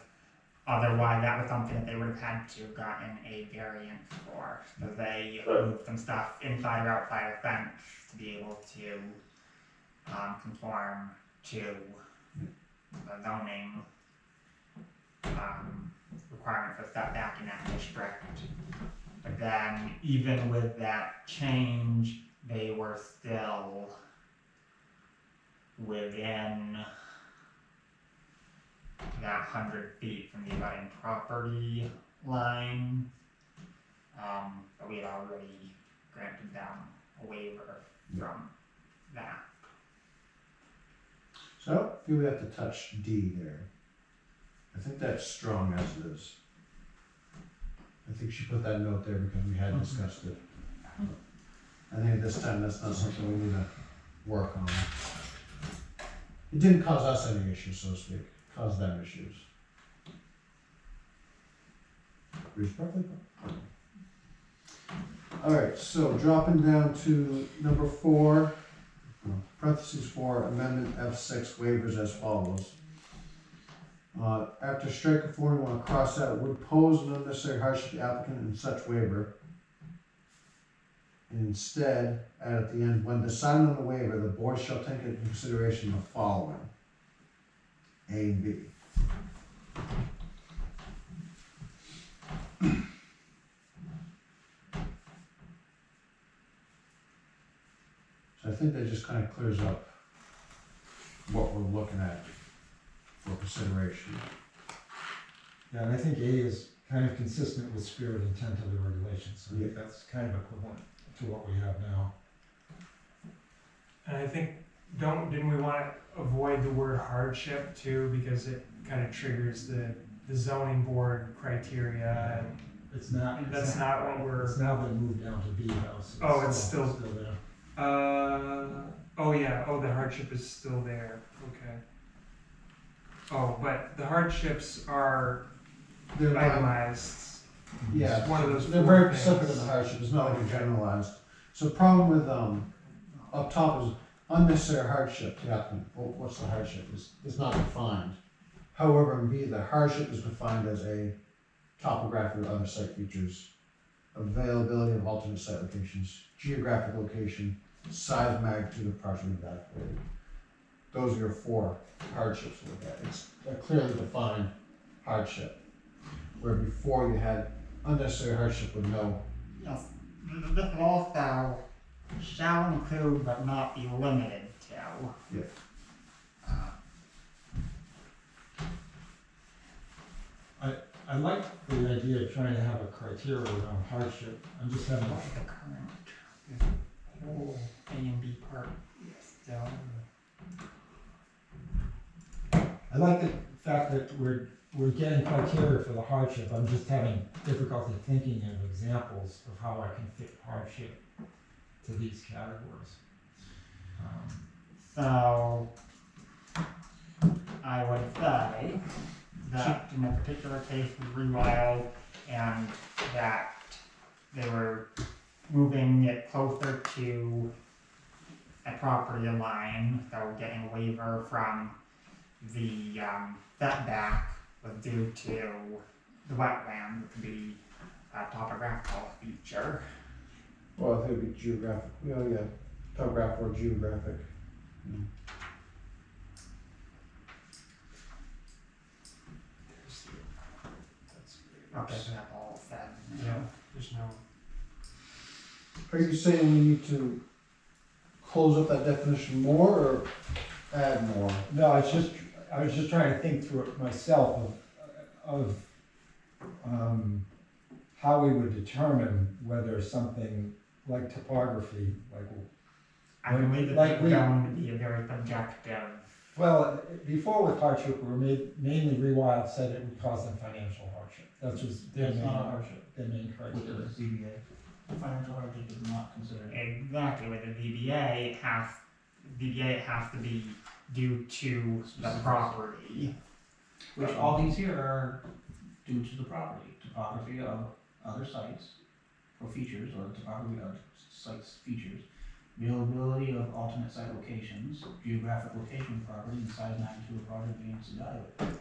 otherwise that was something that they would have had to have gotten a variance for. So they Right. moved some stuff inside or outside the fence to be able to, conform to the zoning, requirement for setback in that district. But then, even with that change, they were still within that 100 feet from the abutting property line. But we had already granted them a waiver from that. So I don't feel we have to touch D there. I think that's strong as it is. I think she put that note there because we had discussed it. I think at this time, that's not something we need to work on. It didn't cause us any issues, so to speak, it caused them issues. Bruce Buckley? Alright, so dropping down to number 4, parentheses 4, amendment F6 waivers as follows. After striker 4, we want to cross out would pose an unnecessary hardship to the applicant in such waiver. And instead, add at the end, when deciding on the waiver, the board shall take into consideration the following. A and B. So I think that just kind of clears up what we're looking at for consideration. Yeah, and I think A is kind of consistent with spirit and intent of the regulations, so I think Yeah. that's kind of equivalent to what we have now. And I think, didn't we want to avoid the word hardship too, because it kind of triggers the zoning board criteria, and It's not. that's not what we're, It's now been moved down to B now, so. Oh, it's still- there. oh yeah, oh, the hardship is still there, okay. Oh, but the hardships are They're like, itemized, yeah, It's one of those they're four very things. specific in the hardship, it's not like a generalized. So problem with, up top is unnecessary hardship to the applicant. Well, what's the hardship? It's not defined. However, in B, the hardship is defined as a topographic or other site features, availability of alternate site locations, geographic location, size, magnitude of partially evacuated. Those are your 4 hardships to look at. It's a clearly defined hardship. Where before you had unnecessary hardship with no, Yes, this also shall include but not be limited to. Yeah. I like the idea of trying to have a criteria around hardship. I'm just having, What's the current whole A and B part still? I like the fact that we're getting criteria for the hardship. I'm just having difficulty thinking of examples of how I can fit hardship to these categories. So, I would say that in a particular case with Rewild, and that they were moving it closer to a property line, so getting a waiver from the setback was due to the wetland, which would be a topographical feature. well, I think it'd be geographic, yeah, topographic or geographic. Okay, so that's all said. yeah, there's no, Are you saying we need to close up that definition more or add more? No, I was just trying to think through it myself of how we would determine whether something like topography, like, I believe that Like it's we- going to be a very subjective. well, before with hardship, we were mainly Rewild said it would cause them financial hardship. That was their It's main, not a hardship their main with criteria. the ZBA. Financial hardship is not considered. Exactly, with the DBA, it has to be due to the property. Which all these here are due to the property, topography of other sites for features, or the topography of sites features, availability of alternate site locations, geographic location of property, and size magnitude of project being evaluated.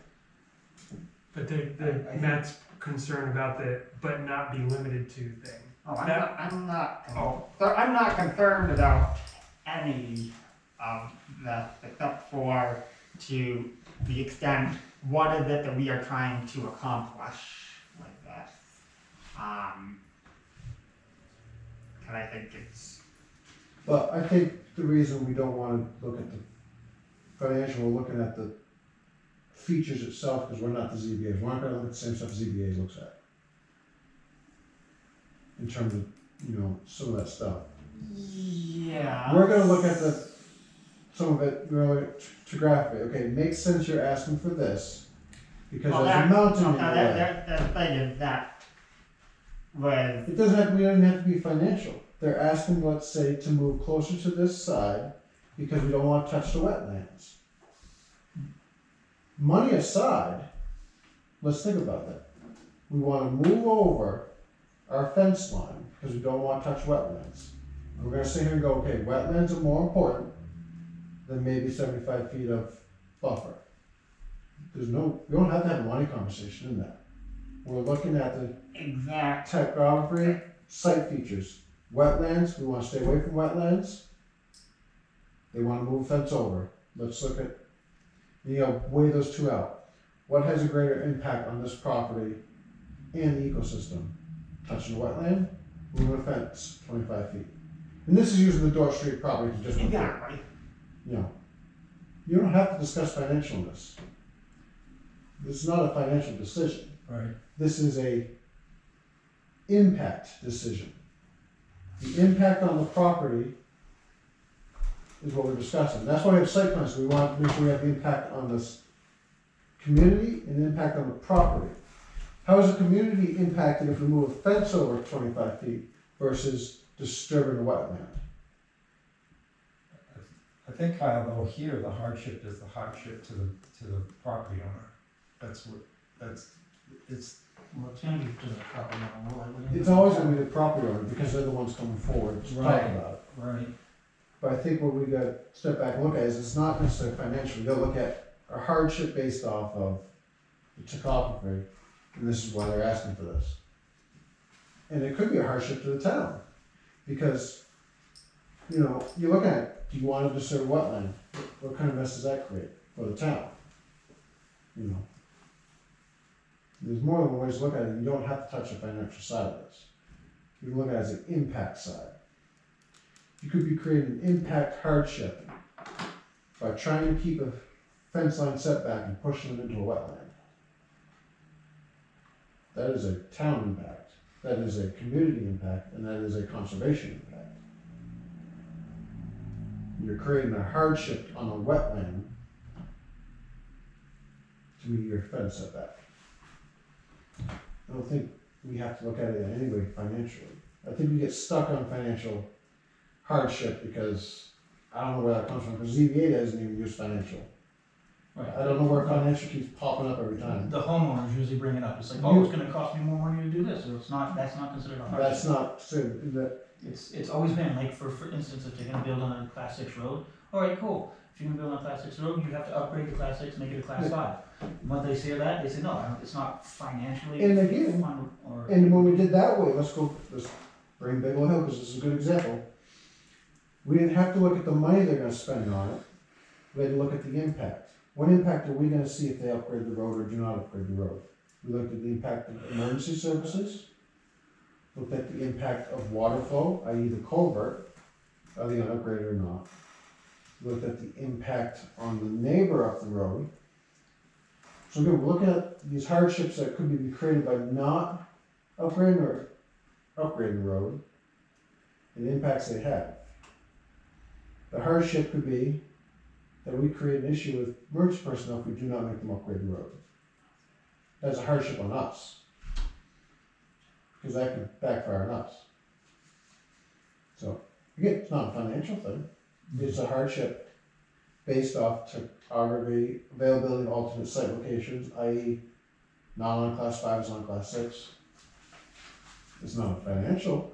but I think- Matt's concerned about the, but not be limited to thing. Oh, That- I'm not, Oh. so I'm not concerned about any of this, except for to the extent, what is it that we are trying to accomplish with this? And I think it's, But I think the reason we don't wanna look at the financial, we're looking at the features itself, because we're not the ZBAs, we're not gonna look at the same stuff ZBA looks at. In terms of, you know, some of that stuff. Yeah. We're gonna look at some of it, we're gonna look at topographically, okay, it makes sense you're asking for this, because Well, there's a that- mountain in the okay, way. the thing is that with, It doesn't have to be financial. They're asking, let's say, to move closer to this side, because we don't wanna touch the wetlands. Money aside, let's think about that. We wanna move over our fence line, because we don't wanna touch wetlands. And we're gonna sit here and go, okay, wetlands are more important than maybe 75 feet of buffer. We don't have to have a money conversation in that. We're looking at the exact, typography, site features. Wetlands, we wanna stay away from wetlands. They wanna move fence over. Let's look at, weigh those two out. What has a greater impact on this property and the ecosystem? Touching the wetland, moving a fence 25 feet. And this is using the Dorr Street property to just, exactly. you don't have to discuss financialness. This is not a financial decision. Right. This is a impact decision. The impact on the property is what we're discussing. That's why we have site plans. We want to make sure we have the impact on this community and the impact on the property. How is the community impacted if we move a fence over 25 feet versus disturbing the wetland? I think, Kyle, though, here, the hardship is the hardship to the property owner. It's, Well, it's gonna be to the property owner, well, I wouldn't- It's always going to be the property owner because they're the ones coming forward to talk Right. about it. right, But I think what we got to step back and look at is it's not necessarily financial. We got to look at a hardship based off of the topography, and this is why they're asking for this. And it could be a hardship to the town, because, you look at it, do you want to disturb wetland? What kind of mess does that create for the town? There's more than one way to look at it. You don't have to touch the financial side of this. You can look at it as an impact side. You could be creating an impact hardship by trying to keep a fence line setback and pushing them into a wetland. That is a town impact, that is a community impact, and that is a conservation impact. You're creating a hardship on a wetland to meet your fence setback. I don't think we have to look at it in any way financially. I think we get stuck on financial hardship because I don't know where that comes from, because ZBA doesn't even use financial. Right. I don't know where financial keeps popping up every time. The homeowners usually bring it up, it's like, oh, it's gonna cost me more money to do this, or that's not considered a hardship. That's not, so that, It's always been, like, for instance, if they're gonna build on a class 6 road, alright, cool. If you're gonna build on a class 6 road, you have to upgrade the class 6, make it a class 5. When they say that, they say, no, it's not financially And again, fun, or. and when we did that way, let's bring Bigelow Hill, because this is a good example. We didn't have to look at the money they're gonna spend on it, we had to look at the impact. What impact are we gonna see if they upgrade the road or do not upgrade the road? We looked at the impact of emergency services, looked at the impact of water flow, i.e. the culvert, are they gonna upgrade it or not? Looked at the impact on the neighbor up the road. So again, we're looking at these hardships that could be created by not upgrading or upgrading the road, and the impacts they have. The hardship could be that we create an issue with emergency personnel if we do not make them upgrade the road. That's a hardship on us, because that could backfire on us. So, again, it's not a financial thing, it's a hardship based off topography, availability of alternate site locations, i.e. not on class 5, it's on class 6. It's not financial,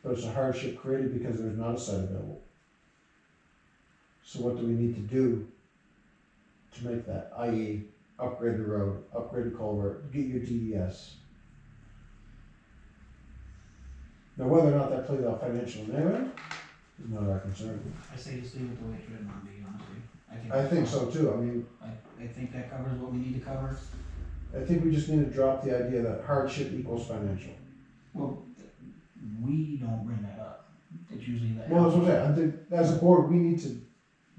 but it's a hardship created because there's not a site available. So what do we need to do to make that, i.e. upgrade the road, upgrade the culvert, get your DES? Now, whether or not that plays out financially in any way is not our concern. I say just leave it the way it's written on me, honestly. I think so too. I mean, I think that covers what we need to cover. I think we just need to drop the idea that hardship equals financial. Well, we don't bring that up. It's usually that. Well, that's what I'm saying. I think as a board, we need to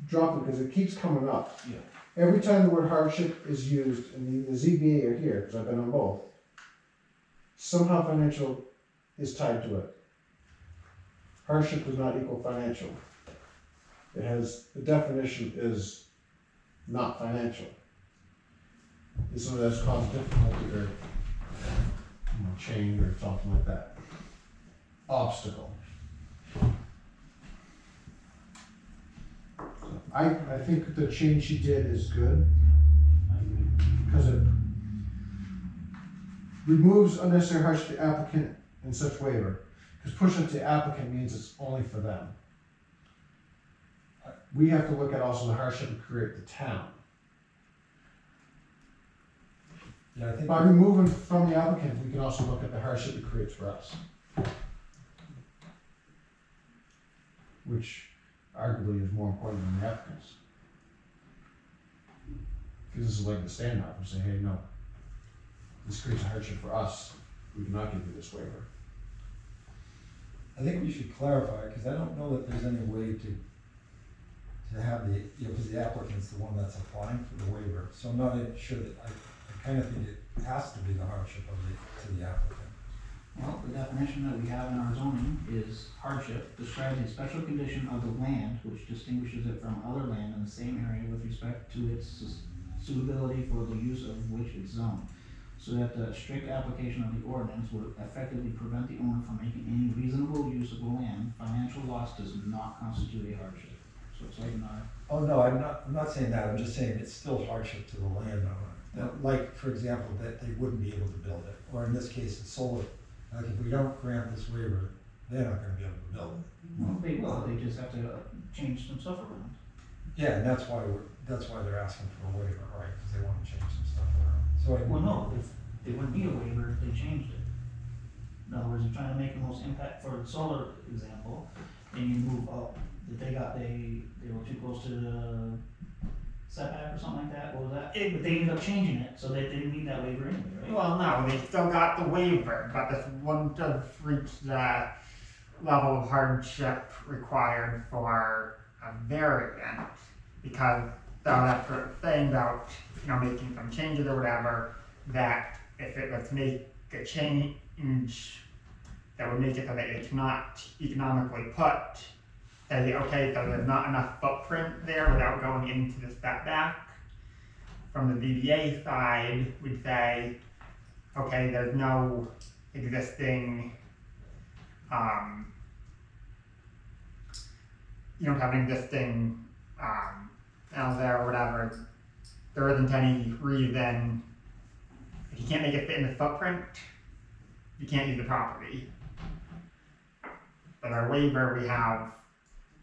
drop it because it keeps coming up. Yeah. Every time the word hardship is used, and the ZBA are here, because I've been on both, somehow financial is tied to it. Hardship does not equal financial. It has, the definition is not financial. It's something that's caused difficulty or, change or something like that. Obstacle. So I think the change she did is good, because it removes unnecessary hardship to the applicant in such waiver. Because pushing it to the applicant means it's only for them. We have to look at also the hardship it create the town. Yeah, I think. By removing from the applicant, we can also look at the hardship it creates for us. Which arguably is more important than the applicants. Because this is like the standoff, and say, hey, no, this creates a hardship for us, we cannot give you this waiver. I think we should clarify, because I don't know that there's any way to have the, because the applicant's the one that's applying for the waiver, so I'm not sure that, I kind of think it has to be the hardship to the applicant. Well, the definition that we have in our zoning is hardship describes a special condition of the land which distinguishes it from other land in the same area with respect to its suitability for the use of which it's zoned. So that the strict application of the ordinance would effectively prevent the owner from making any reasonable use of the land. Financial loss does not constitute a hardship. So it's like not. Oh, no, I'm not saying that, I'm just saying it's still hardship to the landowner. That, like, for example, that they wouldn't be able to build it, or in this case, it's solar. Like, if we don't grant this waiver, they're not gonna be able to build it. Well, they will, they just have to change some stuff around. Yeah, and that's why they're asking for a waiver, right, because they wanna change some stuff around. So I. Well, no, if they wouldn't need a waiver if they changed it. In other words, you're trying to make the most impact, for the solar example, and you move up, that they were too close to the setback or something like that, what was that? But they ended up changing it, so they didn't need that waiver anyway, right? Well, no, they still got the waiver, but this wouldn't have reached the level of hardship required for a variant, because that sort of thing about, making some changes or whatever, that if it was to make a change that would make it so that it's not economically put, say, okay, so there's not enough footprint there without going into the setback. From the ZBA side, we'd say, okay, there's no existing, you don't have an existing, out there or whatever, there isn't any reason, if you can't make it fit in the footprint, you can't use the property. But our waiver, we have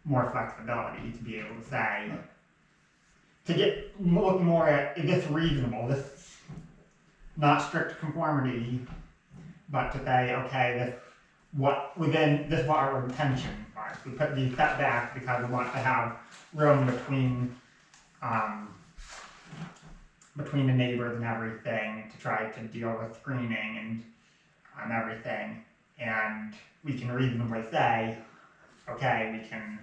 more flexibility to be able to say, to look more at, is this reasonable, this not strict conformity, but to say, okay, this is what our intention was. We put these setbacks because we want to have room between the neighbors and everything to try to deal with screening and everything. And we can reasonably say, okay, we can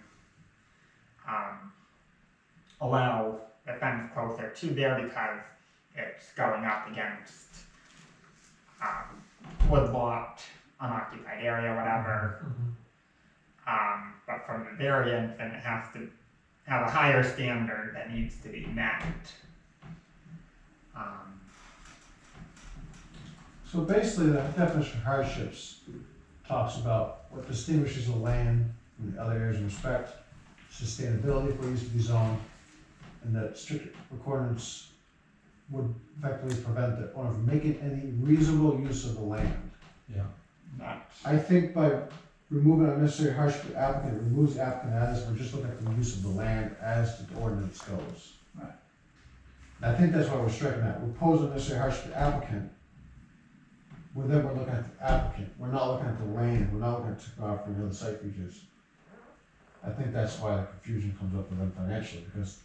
allow the fence closer to there because it's going up against woodlot, unoccupied area, whatever. But from the variance, then it has to have a higher standard that needs to be met. So basically, the definition of hardships talks about what distinguishes the land from the other areas in respect, sustainability for use of the zone, and that strict accordance would effectively prevent the owner from making any reasonable use of the land. Yeah. I think by removing unnecessary hardship to the applicant, it removes the applicant out of this, we're just looking at the use of the land as the ordinance goes. Right. And I think that's why we're striking that, we pose unnecessary hardship to the applicant, we're looking at the applicant, we're not looking at the land, we're not looking at topography and other site features. I think that's why the confusion comes up with them financially, because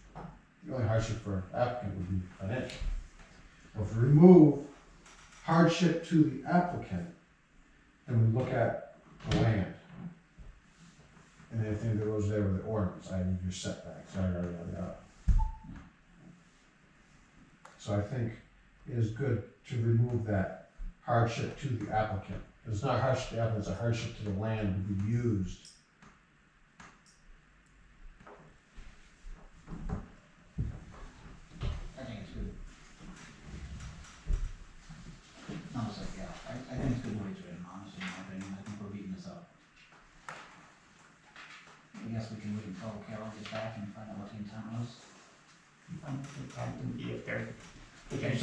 the only hardship for applicant would be financial. Well, if we remove hardship to the applicant, then we look at the land. and anything that goes there with the ordinance, i.e. your setbacks, yada, yada, yada, yada. So I think it is good to remove that hardship to the applicant. It's not a hardship to the applicant, it's a hardship to the land to be used. I think it's good. No, it's like, yeah, I think it's good the way it's written, honestly, in my opinion, I think we're beating this up. I guess we can wait until Carol gets back and find out what the intent was. If there's Okay,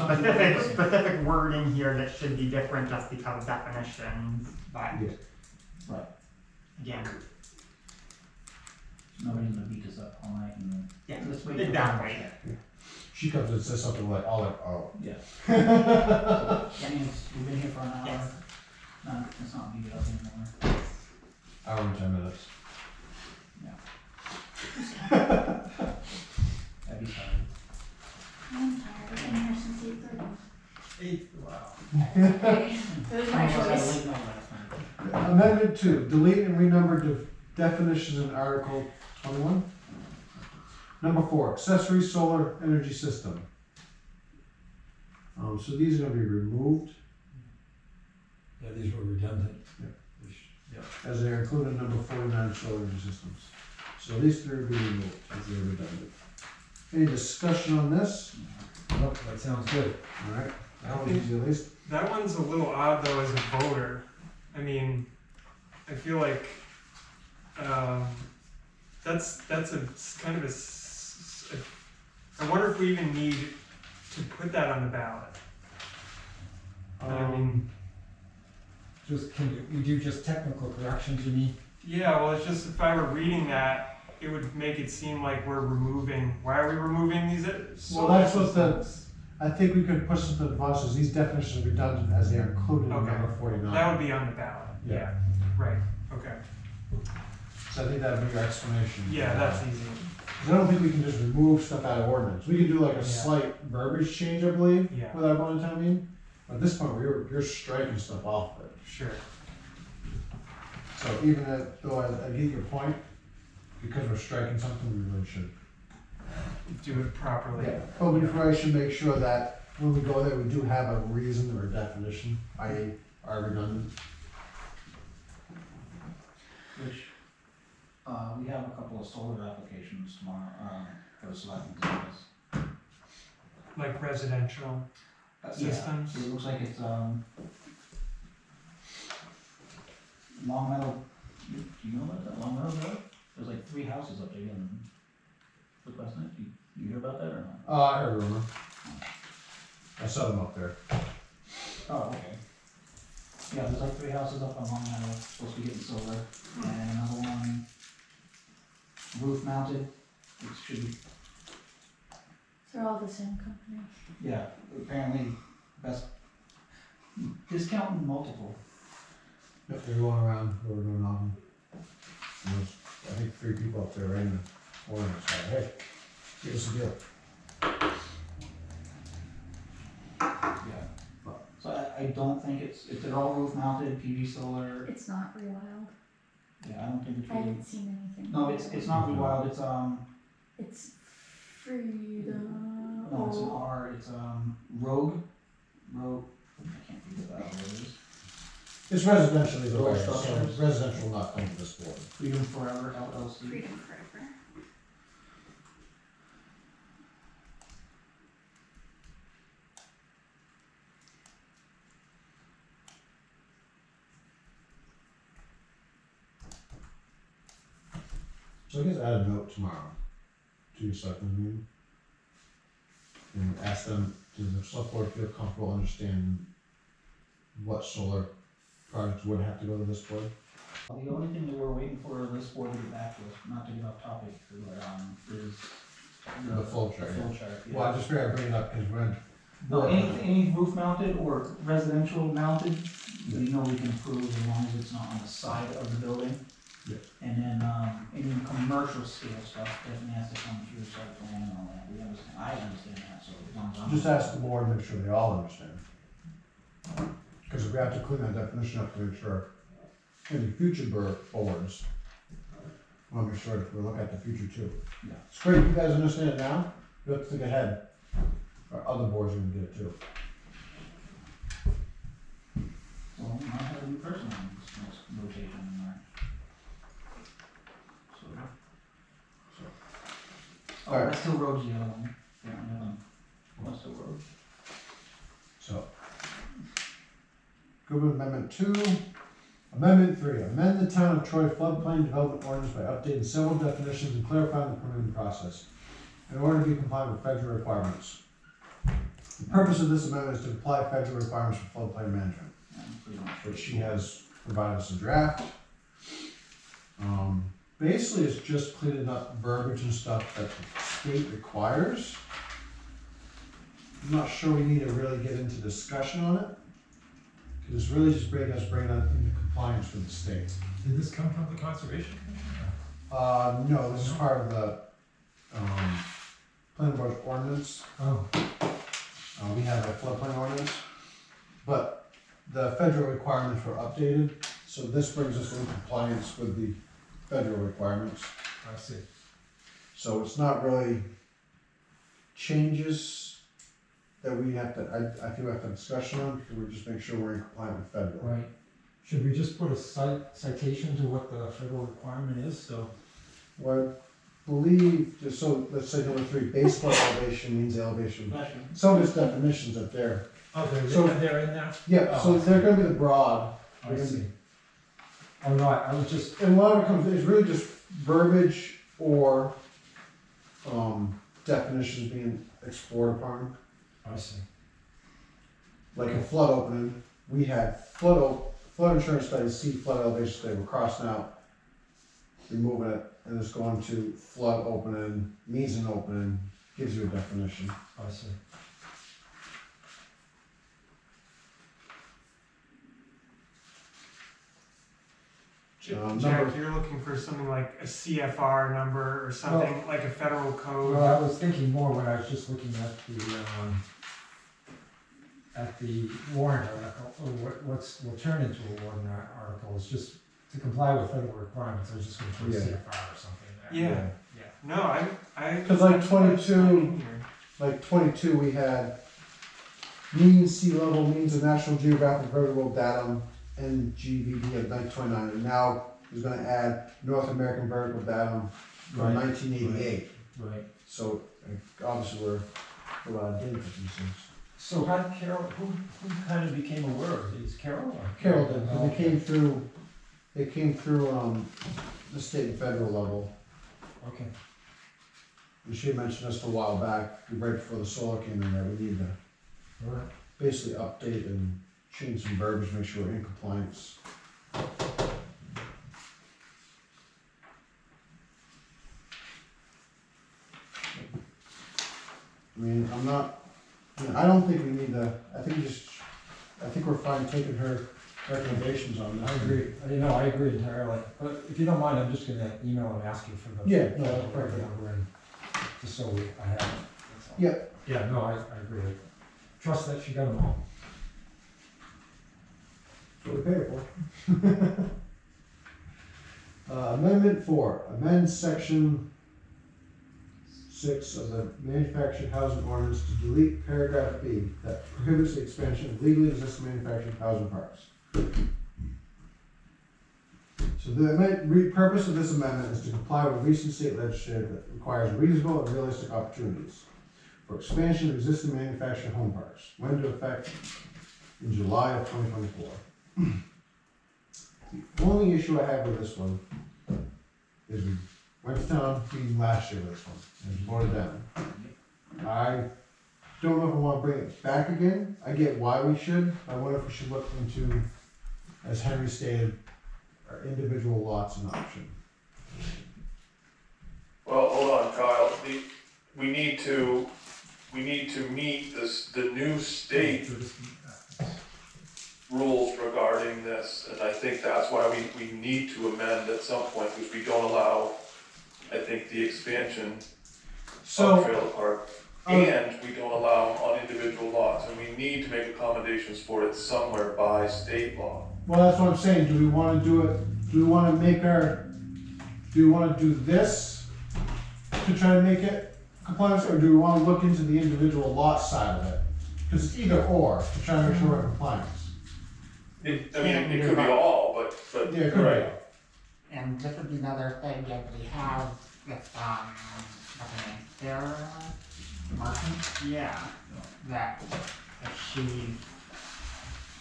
specific wording here that should be different just because of definitions, but Yeah. Right, again, nobody's gonna beat us up all night and. yeah, Let's wait. exactly. She comes and says something like, oh. Yeah. Kenny, we've been here for an hour. Yes. No, let's not beat it up anymore. Hour and 10 minutes. That'd be fine. I'm tired, I've been here since 8:30. Wow. Okay, it was my I was choice. late night last night. Amendment 2, delete and renumber definitions in Article 21. Number 4, accessory solar energy system. So these are gonna be removed, Yeah, these were redundant. as they are included in number 49, solar energy systems. So these three will be removed, as they're redundant. Any discussion on this? Nope, that sounds good. Alright, that one's easy at least. That one's a little odd though as a voter. I mean, I feel like, that's kind of I wonder if we even need to put that on the ballot. I mean, Just, we do just technical corrections, you mean? yeah, well, it's just if I were reading that, it would make it seem like we're removing, why are we removing these? Well, that's what I think we could put something in the says these definitions are redundant as they are included in Okay. number 49. That would be on the ballot. Yeah. Right, okay. So I think that would be your explanation. Yeah, that's easy. 'Cause I don't think we can just remove stuff out of ordinance. We could do like a Yeah. slight verbiage change, I believe, Yeah. without going to town meeting. But at this point, you're striking stuff off of it. Sure. So even though I get your point, because we're striking something, we really should. Do it properly. Yeah, but we probably should make sure that when we go there, we do have a reason or a definition, i.e. are redundant. Which, we have a couple of solar applications tomorrow, for the selectmen's office. Like residential. Yeah, Systems. it looks like it's, Long Meadow, do you know about that, Long Meadow Road? There's like 3 houses up there in Westnet, you hear about that or not? I heard a rumor. I saw them up there. Oh, okay. Yeah, there's like 3 houses up on Long Meadow, supposed to be getting solar, and another one roof mounted, it should be, They're all the same company. yeah, apparently best, discounting multiple. Yep, they're going around, they were doing nothing. There's, I think 3 people up there right in the corner, so hey, give us a deal. Yeah. So I don't think if they're all roof mounted, PV solar, It's not rewild. yeah, I don't think it's I really, haven't seen anything. no, it's not rewild, it's, It's Freedom. no, it's an R, it's, Rogue, I can't think of that, what it is. It's residential either way, Those so structures. residential will not come to this board. Freedom Forever LLC. Freedom Forever. So I guess add a note tomorrow to your selectmen's meeting. And ask them, does the select board feel comfortable understanding what solar projects would have to go to this board? The only thing that we're waiting for this board to get back to us, not to get off topic, is The flow chart, The flow chart, yeah. Well, I just figured I'd bring it up because we're. No, any roof mounted or residential mounted, we know we can approve as long as it's not on the side of the building. Yeah. And then, any commercial scale stuff definitely has to come through site plan and all that, we understand, I understand that, so as long as I'm. Just ask the board, make sure they all understand. Because if we have to clean that definition up to make sure any future boards Wanna make sure that we look at the future too. Yeah. It's great, you guys understand it now, you have to think ahead. Our other boards are gonna get it too. Well, we might have a new person on this next rotation in there. So. Alright. West Hill Road's the other one. Yeah, West Hill Road. So. Go with amendment 2. Amendment 3, amend the town of Troy floodplain development ordinance by updating several definitions and clarifying the permitting process in order to be compliant with federal requirements. The purpose of this amendment is to apply federal requirements for floodplain management, Yeah, pretty much. which she has provided us a draft. Basically, it's just cleaning up verbiage and stuff that the state requires. I'm not sure we need to really get into discussion on it, because it's really just bringing us into compliance with the state. Did this come from the Conservation Commission? No, this is part of the, planning board ordinance. Oh, We have a floodplain ordinance, but the federal requirements were updated, so this brings us in compliance with the federal requirements. I see. So it's not really changes that we have to, I feel we have to have discussion on, because we just make sure we're in compliance with federal. Right. Should we just put a citation to what the federal requirement is, so? Well, I believe, just so, let's say number 3, base flood elevation means elevation. Question. Some of its definitions up there. Okay, So- they're in there? Yeah, so Oh. they're gonna be the broad, I see. Oh, no, I was just, and a lot of it comes, it's really just verbiage or, definitions being explored upon. I see. Like a flood opening, we had flood insurance studies, see flood elevation study, we're crossing out, removing it, and it's going to flood opening, means an opening, gives you a definition. I see. Jack, you're looking for something like a CFR number or something, like a federal code? Well, I was thinking more when I was just looking at the warrant article, or will turn into a warrant article, is just to comply with federal requirements. I was just gonna put Yeah. CFR or something there. Yeah. Yeah. No, I. 'Cause like that's why it's not 22 in here. Like 22, we had means sea level, means of National Geographic Vertical Datum, NGVD of 1929, and now he's gonna add North American Vertical Datum from Right. 1988. Right. So obviously we're a lot of data for these things. So how did Carol, who kind of became aware of these? Carol or? Carol did, and they came through the state and federal level. Okay. And she had mentioned us a while back, right before the solar came in there, we need to All right. basically update and change some verbiage, make sure we're in compliance. I mean, I don't think we need to, I think we're fine taking her recommendations on this. I agree. I agree entirely. But if you don't mind, I'm just gonna email and ask you for the. Yeah, no, the that's record perfect. number and just so I have it. That's all. Yeah. Yeah, no, I agree. Trust that she got them all. That's what we pay her for. Amendment 4, amend section 6 of the manufactured housing ordinance to delete paragraph B that prohibits the expansion of legally existing manufactured housing parks. So the purpose of this amendment is to comply with recent state legislation that requires reasonable and realistic opportunities for expansion of existing manufactured home parks, went into effect in July of 2024. The only issue I have with this one is we went to town meeting last year with this one, and it voted down. I don't know if I wanna bring it back again, I get why we should, I wonder if we should look into, as Henry stated, our individual lots an option. Well, hold on, Kyle, we need to meet the new state rules regarding this, and I think that's why we need to amend at some point, because we don't allow, I think, the expansion of So, trailer park, and we don't allow on individual lots, and we need to make accommodations for it somewhere by state law. well, that's what I'm saying, do we wanna do it, do we wanna make our do you wanna do this to try to make it compliance, or do we wanna look into the individual lot side of it? Cause it's either or, to try to make sure we're in compliance. I mean, it could be all, but, Yeah, it could be. right. And this would be another thing that we have with, what's her name, Sarah Martin? Yeah, that if she,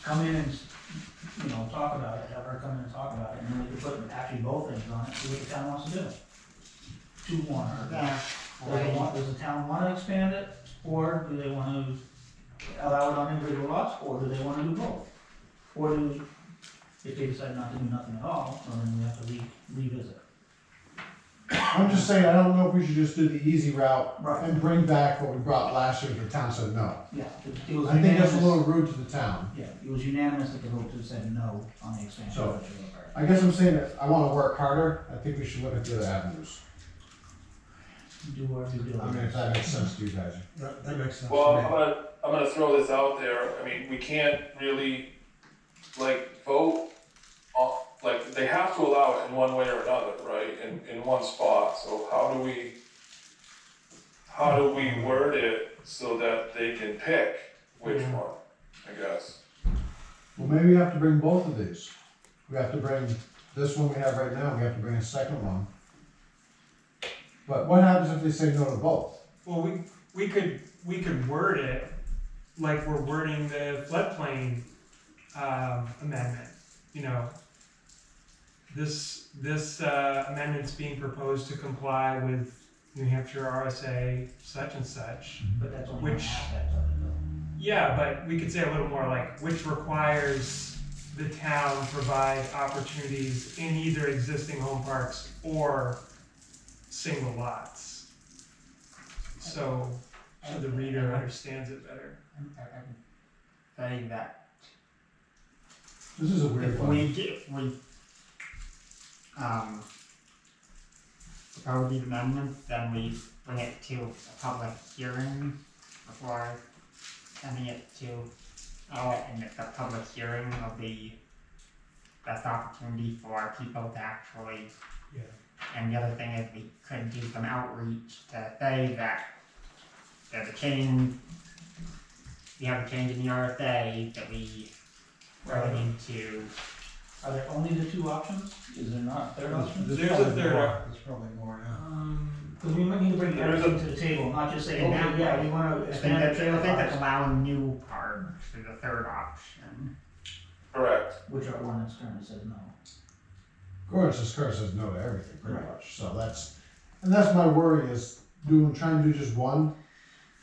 Come in and, you know, talk about it, have her come in and talk about it, and then we could put actually both things on it, see what the town wants to do. 2-1, or yeah, does the town wanna expand it, or do they wanna allow it on individual lots, or do they wanna do both? Or do, if they decide not to do nothing at all, well, then we have to revisit. I'm just saying, I don't know if we should just do the easy route Right. and bring back what we brought last year if the town said no. Yeah, it was I think that's a unanimous. little rude to the town. Yeah, it was unanimous that the vote said no on the expansion. So- of the trailer park. I guess I'm saying that I wanna work harder, I think we should look at the other avenues. Do our due diligence. I mean, if that makes sense to you guys. That makes sense Well, to me. I'm gonna throw this out there, I mean, we can't really, like, vote on, like, they have to allow it in one way or another, right, in one spot, so how do we word it so that they can pick which one, I guess? Well, maybe we have to bring both of these. We have to bring this one we have right now, we have to bring a second one. But what happens if they say no to both? Well, we could word it like we're wording the floodplain, amendment, you know. This amendment's being proposed to comply with New Hampshire RSA such and such. But that's only one Which- aspect of it though. Yeah, but we could say a little more like, which requires the town provide opportunities in either existing home parks or single lots. So the reader understands it better. I can say that This is a weird if one. we propose these amendments, then we bring it to a public hearing before sending it to, and if the public hearing will be best opportunity for people to actually. Yeah. And the other thing is we could do some outreach to say that there's a change, we have a change in the RSA that we really need to. Are there only the two options? Is there not a third option? There's a probably third more. op- There's probably more, yeah. Because we might need to bring There's everything to the table, not just say, And okay, that yeah, way, we wanna I think expand the that's, I trailer think that's parks, allowing new parks is the third option. Correct. which our ordinance currently says no. Gordon says no to everything, pretty Right. much, so that's my worry is trying to do just one.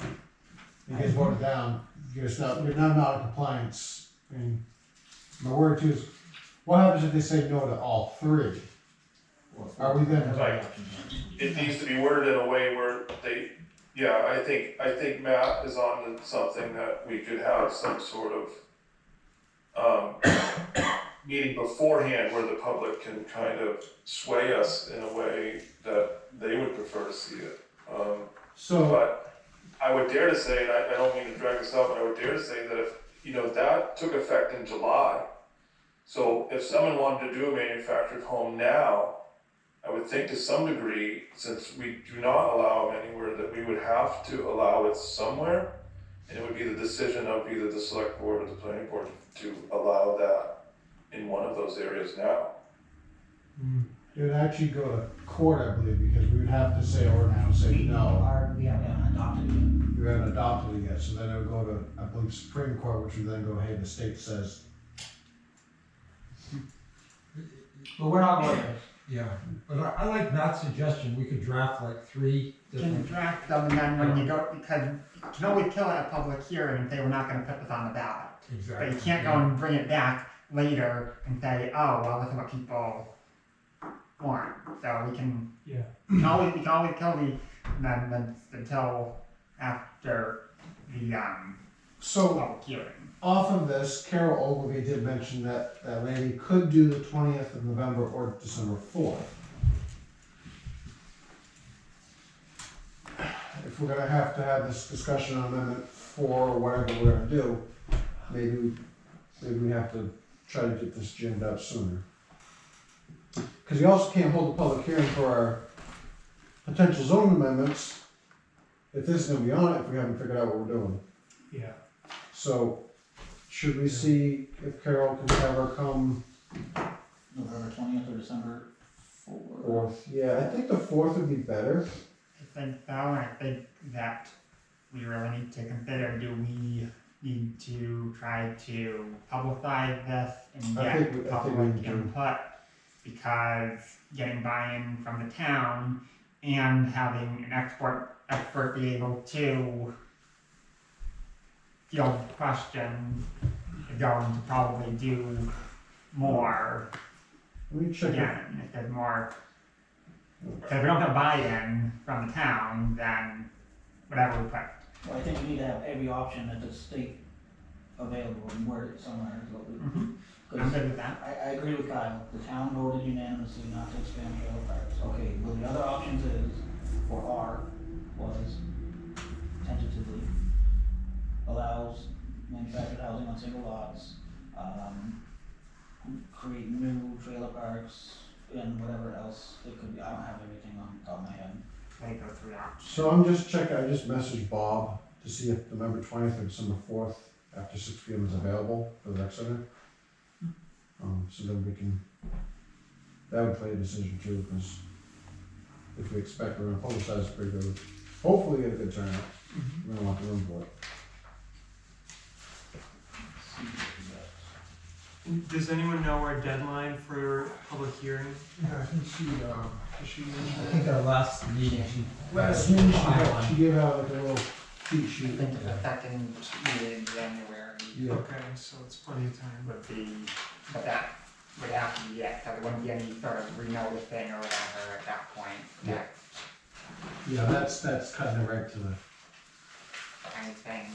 You get voted down, you're not out of compliance, I mean, my worry too is, what happens if they say no to all three? Are we then- That's Right. the option. It needs to be worded in a way where they, yeah, I think Matt is on to something that we could have some sort of, meeting beforehand where the public can kind of sway us in a way that they would prefer to see it. So, But I would dare to say, and I don't mean to drag this out, but I would dare to say that if, that took effect in July. So if someone wanted to do a manufactured home now, I would think to some degree, since we do not allow them anywhere, that we would have to allow it somewhere. And it would be the decision of either the select board or the planning board to allow that in one of those areas now. it would actually go to court, I believe, because we would have to say, or now say no, We haven't adopted it yet. you haven't adopted it yet, so then it would go to, I believe, Supreme Court, which would then go, hey, the state says, But we're not lawyers. Yeah, but I like Matt's suggestion, we could draft like 3 Can different. draft them and then when you go, because you can always kill it at a public hearing and say we're not gonna put this on the ballot. Exactly. But you can't go and bring it back later and say, oh, well, this is what people want. So we can, Yeah. we can always kill the amendments until after the, so, public hearing. off of this, Carol Ogilvy did mention that lady could do the 20th of November or December 4th. If we're gonna have to have this discussion on Amendment 4 or whatever we're gonna do, maybe we have to try to get this jammed out sooner. Cause you also can't hold a public hearing for our potential zoning amendments if this is gonna be on it, if we haven't figured out what we're doing. Yeah. So, should we see if Carol can have her come November 20th or December 4th. fourth? Yeah, I think the fourth would be better. I think though, I think that we really need to consider, do we need to try to publicize this and I get think we public do. input? Because getting buy-in from the town and having an expert be able to field questions is going to probably do more. Let me check. Again, if there's more, because if we don't have buy-in from the town, then whatever we put. Well, I think we need to have every option at the state available and word it somewhere. Is what we, I'm 'cause good with that. I agree with Kyle. The town voted unanimously not to expand trailer parks. Okay, well, the other options is, or are, was tentatively allows manufactured housing on single lots, create new trailer parks and whatever else it could be. I don't have everything on top of my head. They go through that. So I'm just checking, I just messaged Bob to see if November 20th or December 4th after 6 p.m. is available for the rec center. So then we can, that would play a decision too, because if we expect we're gonna publicize it pretty good, hopefully get a good turnout. We don't want the room for it. Let's see what we got. Does anyone know our deadline for public hearing? Yeah, I think she, Does she mention I that? think our last meeting, she. Last meeting, she gave out like a little cheat sheet. I think the second meeting in January Yeah. Okay, so it's plenty of time. would be, but that would have to be it, so there wouldn't be any sort of re-noticing or whatever at that point. Yeah. Yeah, that's cutting it right to the. Anything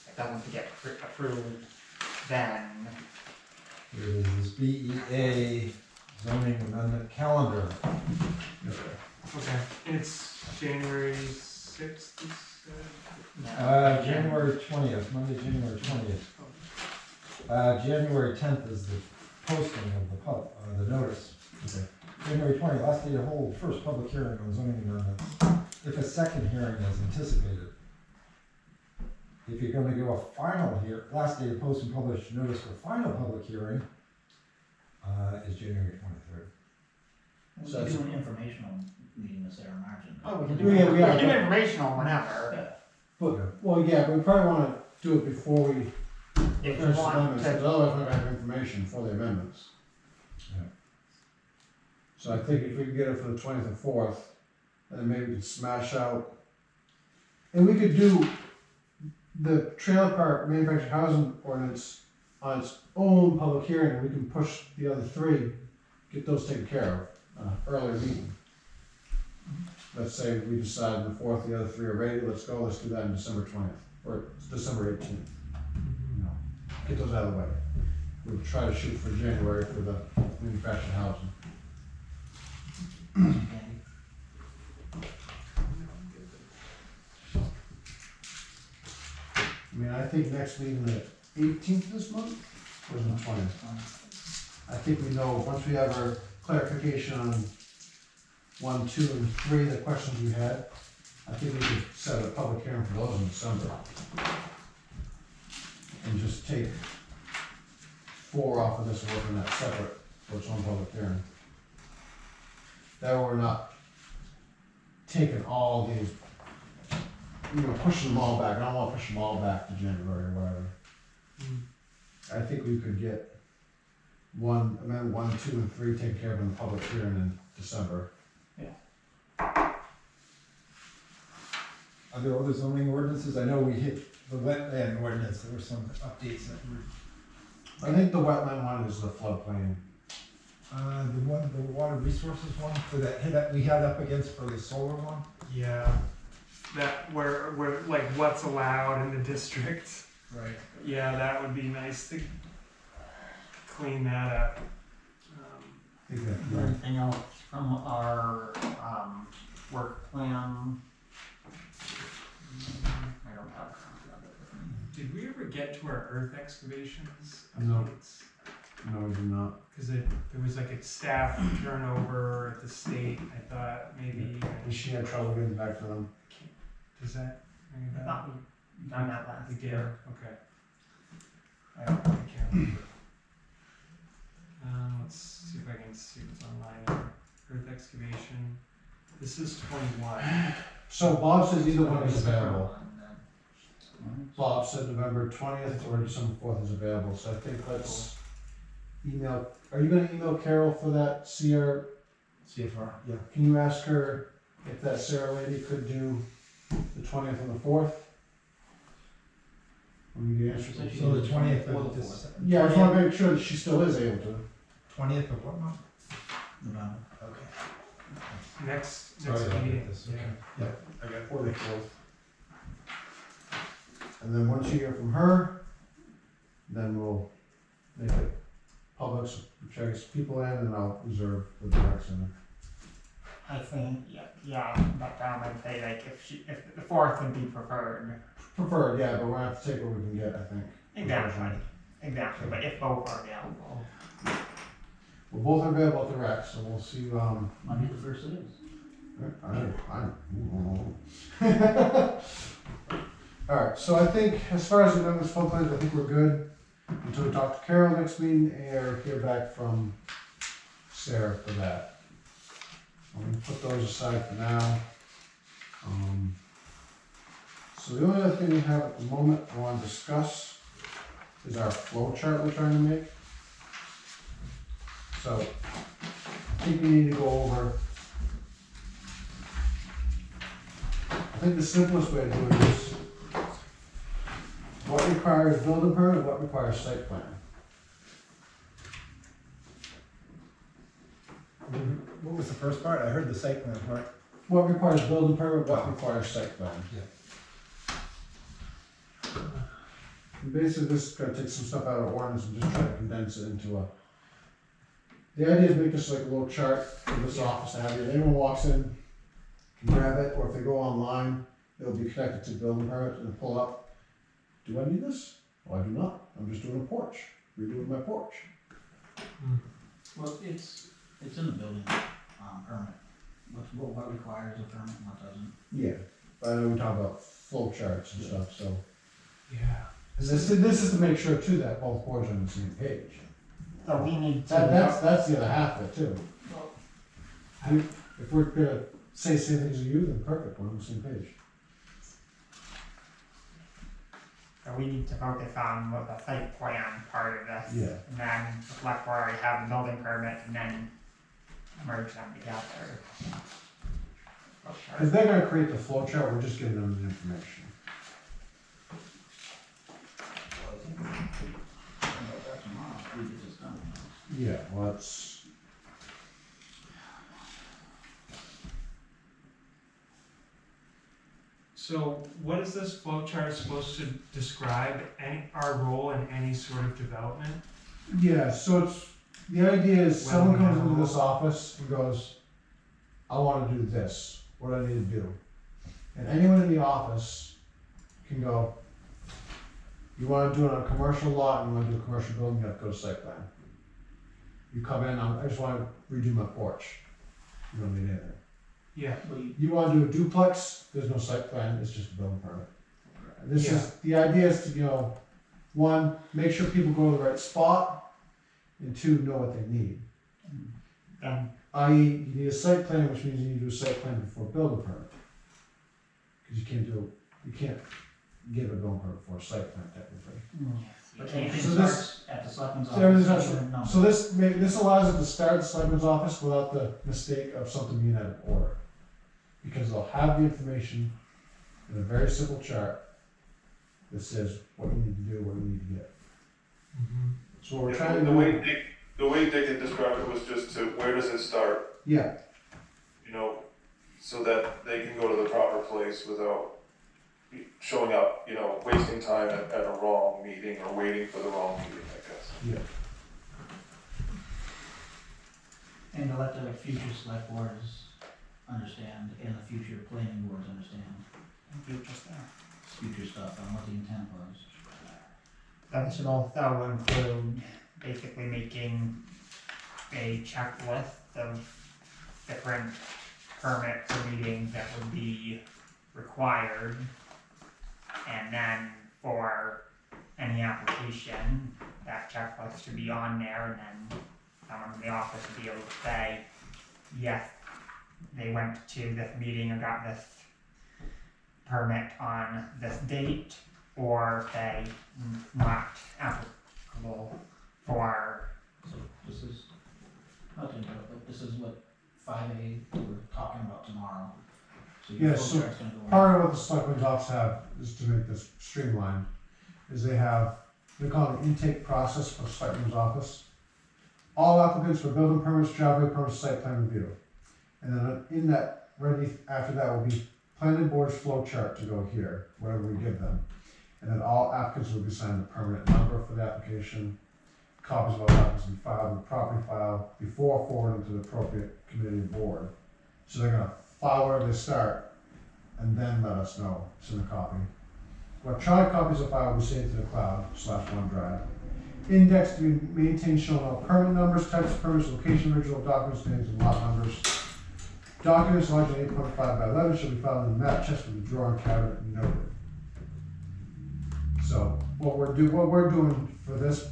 that doesn't get approved, then Here it is, BEA zoning amendment calendar. Okay, and it's January 6th, you said? January 20th, Monday, January 20th. January 10th is the posting of the notice. Okay. January 20th, last day to hold first public hearing on zoning amendments, if a second hearing is anticipated. If you're gonna go a final here, last day to post and publish notice for final public hearing, is January 23rd. We So can that's- do an informational meeting with Sarah Martin. oh, we can Yeah, do, we we are. can do informational whenever. But, well, yeah, but we probably wanna do it before we If you finish the want amendments, to, because otherwise we're not gonna have information for the amendments. Yeah. So I think if we can get it for the 20th and 4th, then maybe we could smash out. And we could do the trailer park manufactured housing ordinance on its own public hearing, and we can push the other three, get those taken care of, earlier meeting. Let's say we decide on the 4th, the other three are ready, let's go, let's do that on December 20th, or December 18th. You know, get those out of the way. We'll try to shoot for January for the manufactured housing. Andy? I mean, I think next meeting, the 18th this month, or the 20th? I think we know, once we have our clarification on 1, 2, and 3, the questions we had, I think we could set a public hearing for those in December. And just take 4 off of this, work on that separate, for its own public hearing. That way we're not taking all these, you know, pushing them all back. I don't wanna push them all back to January or whatever. I think we could get amendment 1, 2, and 3 taken care of in the public hearing in December. Are there other zoning ordinances? I know we hit the wetland ordinance, there were some updates that were, I think the wetland one is the floodplain. the water resources one, that we had up against for the solar one? Yeah, that, where, like, what's allowed in the district. Right. Yeah, that would be nice to clean that up. I think that's right. anything else from our, work plan? I don't have a copy of it with me. Did we ever get to our earth excavations? No. updates? No, we do not. Cause there was like a staff turnover at the state, I thought maybe, And she had trouble getting back to them. does that ring a I bell? thought we done that We last did, year. okay. I can't remember. Let's see if I can see what's online here. Earth excavation, this is 21. So Bob says either one is available. Bob said November 20th or December 4th is available, so I think let's email, are you gonna email Carol for that CR? CFR. Yeah. Can you ask her if that Sarah lady could do the 20th and the 4th? We need the answer. So the 20th Or of the this, Yeah, I just wanna make sure that she still is able to. 20th of what month? November. Okay. Next Sorry about meeting, this, yeah. okay. I got 4th. And then once you hear from her, then we'll make it public, so check people in, and I'll reserve the direct center. I think, yeah, but I'd say like if the 4th would be preferred. Preferred, yeah, but we're gonna have to take what we can get, I think. Exactly, but if both are available. We're both available at the rec, so we'll see, Monday the first it is. Alright, so I think, as far as the amendments floodplains, I think we're good until we talk to Carol next meeting, or hear back from Sarah for that. I'm gonna put those aside for now. So the only other thing we have at the moment I wanna discuss is our flow chart we're trying to make. So, I think we need to go over. I think the simplest way to do it is what requires building permit, what requires site plan. What was the first part? I heard the site plan part. What requires building permit, what requires site plan. And basically, this is gonna take some stuff out of ordinance and just try to condense it into a. The idea is make this like a little chart for this office to have. If anyone walks in, can grab it, or if they go online, it'll be connected to building permit and pull up. Do I need this? Well, I do not. I'm just doing a porch, redoing my porch. Well, it's in the building, permit. What requires a permit and what doesn't. Yeah, but I know we talk about flow charts and stuff, so. Yeah. And this is to make sure too that both boards are on the same page. So we need to. That's the other half of it too. If we're gonna say same things as you, then perfect, we're on the same page. So we need to focus on what the site plan part of this. Yeah. And then the select board already have the building permit and then merge them together. Cause they're gonna create the flow chart, we're just giving them the information. That's tomorrow, we get this done. Yeah, well, it's. So what is this flow chart supposed to describe, our role in any sort of development? Yeah, so it's, the idea is Well, someone comes into no. this office and goes, I wanna do this, what do I need to do? And anyone in the office can go, you wanna do it on a commercial lot, and you wanna do a commercial building, you have to go to site plan. You come in, I just wanna redo my porch, you don't need anything. Yeah. You wanna do a duplex, there's no site plan, it's just a building permit. This is, the idea is to, one, make sure people go to the right spot, and two, know what they need. I.e., you need a site plan, which means you need to do a site plan before building permit. Cause you can't give a building permit for a site plan technically. But So everything this- starts at the selectman's So everything's office. not- even number. So this allows it to start at the selectman's office without the mistake of something being out of order. Because they'll have the information in a very simple chart that says what you need to do, what you need to get. So what we're trying to The do. way Dick had described it was just to, where does it start? Yeah, So that they can go to the proper place without showing up, wasting time at a wrong meeting or waiting for the wrong meeting, I guess. And to let the future select boards understand, and the future planning boards understand, future stuff on what the intent was. That should also include basically basically making a checklist of different permits or meetings that would be required. And then for any application, that checklist should be on there, and then someone in the office would be able to say, yes, they went to this meeting and got this permit on this date, or say not applicable for. So this is, not to interrupt, but this is what 5A we're talking about tomorrow. So your Yeah, flow so chart's gonna go in. Part of what the selectmen's office have is to make this streamlined, is they have, they call it an intake process for the selectmen's office. All applicants for building permits, driveway permits, site plan review. And then in that, ready, after that will be planning board's flow chart to go here, whatever we give them. And then all applicants will be assigned a permanent number for the application. Copies of all documents will be filed in the property file before forwarding to the appropriate committee and board. So they're gonna file where they start, and then let us know, send a copy. Electronic copies of file will be saved to the cloud / OneDrive. Index to be maintained showing all permit numbers, types of permits, location, original documents, names, and lot numbers. Documents larger than 8.5 by 11 shall be filed in the map chest with the drawing cabinet and noted. So what we're doing for this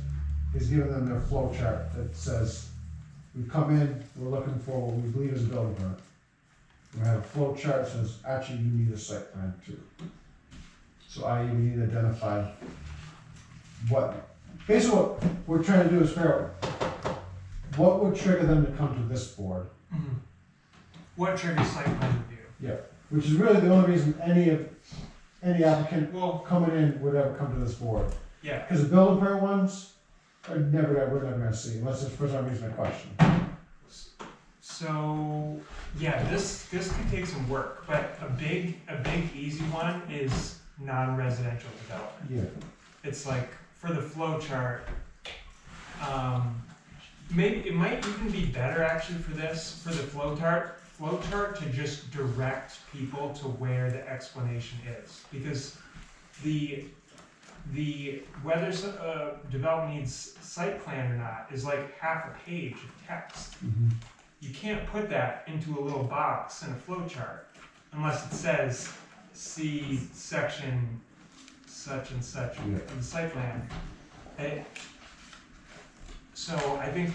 is giving them their flow chart that says, we've come in, we're looking for what we believe is a building permit. We have a flow chart that says, actually, you need a site plan too. So we need to identify basically what we're trying to do is figure out what would trigger them to come to this board, What triggers site plan review? which is really the only reason any applicant Well, coming in would ever come to this board. yeah, Because the building permit ones we're never gonna see, unless it's for some reason a question. so, yeah, this could take some work, but a big easy one is non-residential development. Yeah. It's like, for the flow chart, maybe, it might even be better actually for this, for the flow chart to just direct people to where the explanation is. Because whether development needs site plan or not is like half a page of text. You can't put that into a little box in a flow chart unless it says, see section such and such Yeah. of the site plan. So I think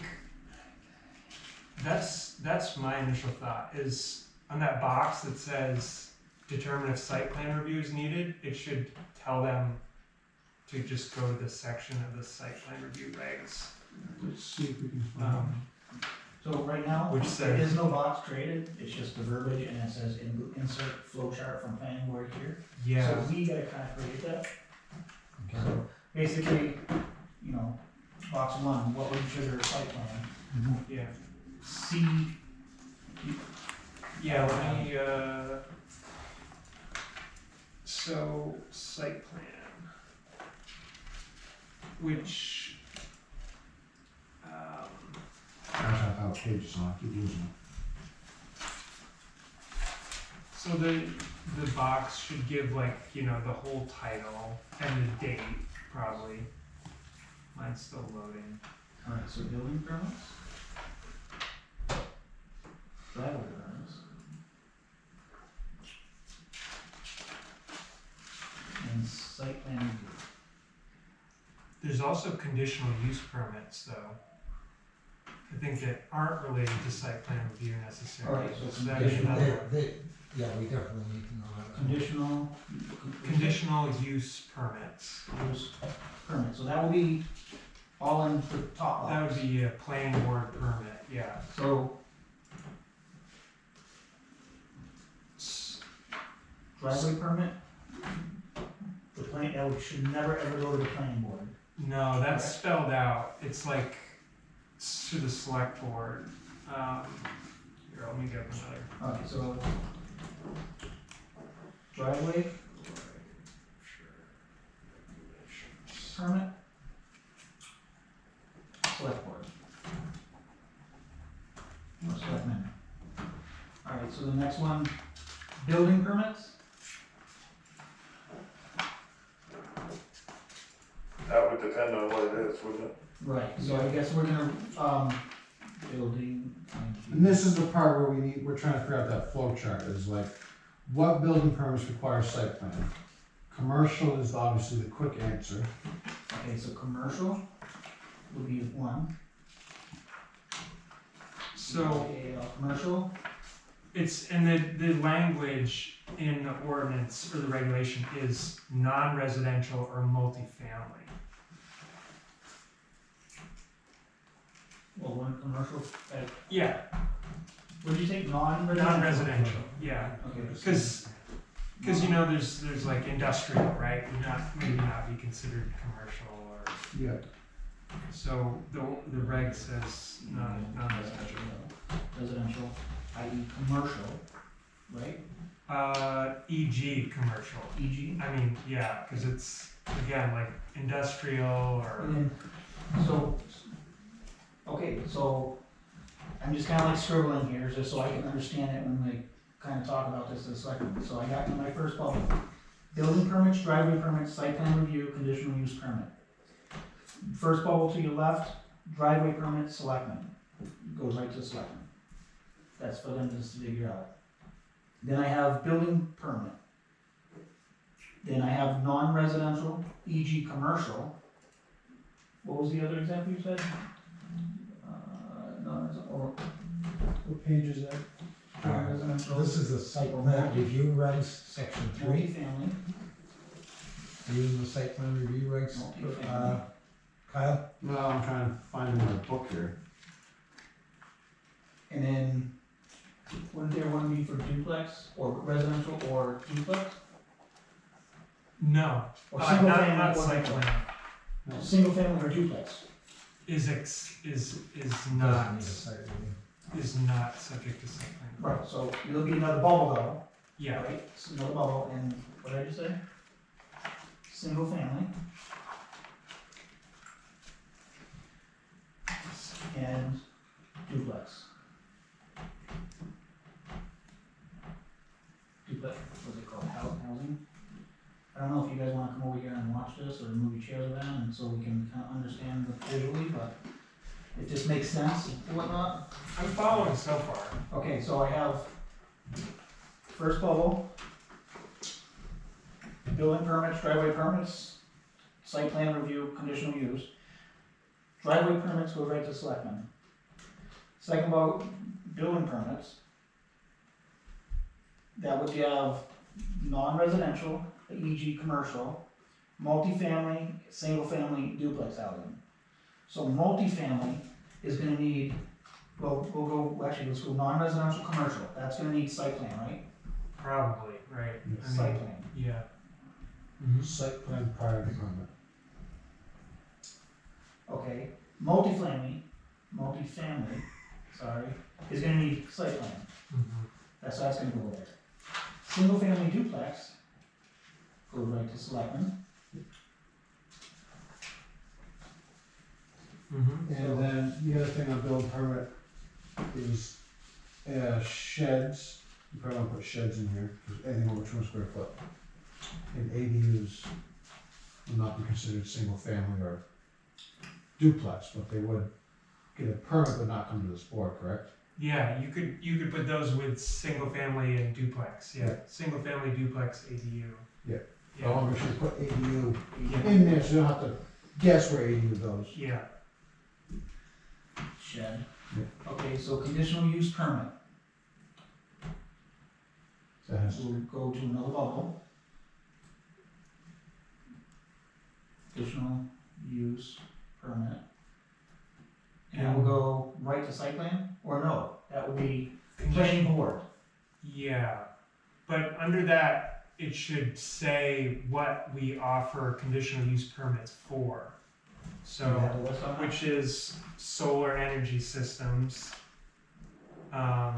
that's my initial thought, is on that box that says determine if site plan review is needed, it should tell them to just go to the section of the site plan review regs. Let's see if we can find So right now, Which there says- is no box created, it's just the verbiage, and it says insert flow chart from planning board here. Yeah, So we gotta kind of create that. So basically, box one, what would trigger a site plan? yeah, C, yeah, let me, so, site plan. Which, Gosh, I found pages, so I keep losing them. so the box should give like, the whole title and the date, probably. Mine's still loading. alright, so building permits. Driveway permits. And site plan review. There's also conditional use permits, though. I think that aren't related to site plan review necessarily. Alright, so So that'd be conditional- another one. Yeah, we definitely need to know that. Conditional. Conditional use permits. Use permit, so that will be all in the top box. That would be a planning board permit, yeah. So S- driveway permit, should never ever go to the planning board. No, that's Correct. spelled out. It's like to the select board. Here, let me get another. Okay, so driveway permit, select board. Or selectmen. Alright, so the next one, building permits, That would depend on what it is, wouldn't it? Right, so I guess we're gonna, building. And this is the part where we're trying to figure out that flow chart, is like, what building permits require site plan? Commercial is obviously the quick answer. Okay, so commercial would be one. So Okay, commercial, it's, and the language in the ordinance or the regulation is non-residential or multifamily. well, one commercial, Yeah, what did you say, non-residential? non-residential, yeah. Okay. Cause you know, there's like industrial, right, would not, maybe not be considered commercial or, Yeah. so the reg says non-residential. Residential, i.e. commercial, right? E.g. commercial. E.g. I mean, yeah, cause it's, again, like industrial or, And then, so, okay, so I'm just kinda like scribbling here, just so I can understand it when we kinda talk about this in a second. So I got in my first bubble, building permits, driveway permits, site plan review, conditional use permit. First bubble to your left, driveway permit, selectmen, goes right to selectmen. That's for them to just figure out. Then I have building permit. Then I have non-residential, e.g. commercial. What was the other example you said? Non-residential, What page is that? non-residential. This is the site plan review regs, section 3. Multifamily, Using the site plan review regs. multifamily. Kyle? No, I'm trying to find my book here. And then, wouldn't there one be for duplex, or residential, or duplex? no, Or not, single not family, site or plan, single family or duplex? is Doesn't not, need a site review. is not subject to site plan. Right, so there'll be another bubble though, Yeah, right? It's another bubble, and what did I just say? Single family. And duplex. Duplex, what's it called, housing? I don't know if you guys wanna come over here and watch this, or move your chairs around, and so we can kinda understand it visually, but if this makes sense and whatnot. I'm following so far. Okay, so I have first bubble, building permits, driveway permits, site plan review, conditional use. Driveway permits go right to selectmen. Second bubble, building permits. That would have non-residential, e.g. commercial, multifamily, single family, duplex housing. So multifamily is gonna need, well, we'll go, actually, let's go non-residential, commercial, that's gonna need site plan, right? Probably, right. I mean, Site plan. yeah. Site plan prior to permit. Okay, multifamily, sorry, is gonna need site plan, Mhm. that's gonna go there. Single family duplex goes right to selectmen. Mhm. And then the other thing on building permit is sheds. You probably want to put sheds in here, because anything over 200 square foot. And ADUs will not be considered single family or duplex, but they would get a permit but not come to this board, correct? Yeah, you could put those with single family and duplex, yeah, Yeah. single family duplex ADU. Yeah. I Yeah, want to make sure you put ADU yeah, in there, so you don't have to guess where ADU goes. yeah, Shed. Yeah. Okay, so conditional use permit, So it has we'll go to another bubble. Conditional use permit. And we'll go right to site plan, or no, that would be planning board. yeah. But under that, it should say what we offer conditional use permits for. Do you have So, the list on that? which is solar energy systems. So-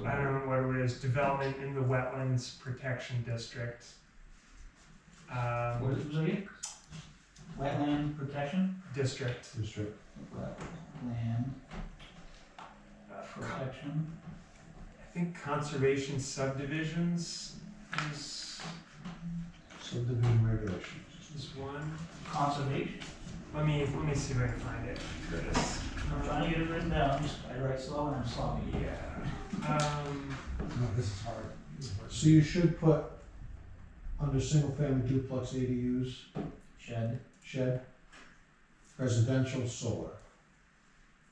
I don't know what it is, development in the wetlands protection district. What is it? Wetland protection? District. district. Wetland protection. I think conservation subdivisions is, Subdivision regulations. Is one. Conservation. Let me see if I can find it, Curtis. I'm trying to get it written down, just I write slow and I'm sloppy. Yeah. No, this is hard. So you should put, under single family duplex ADUs, shed, residential solar.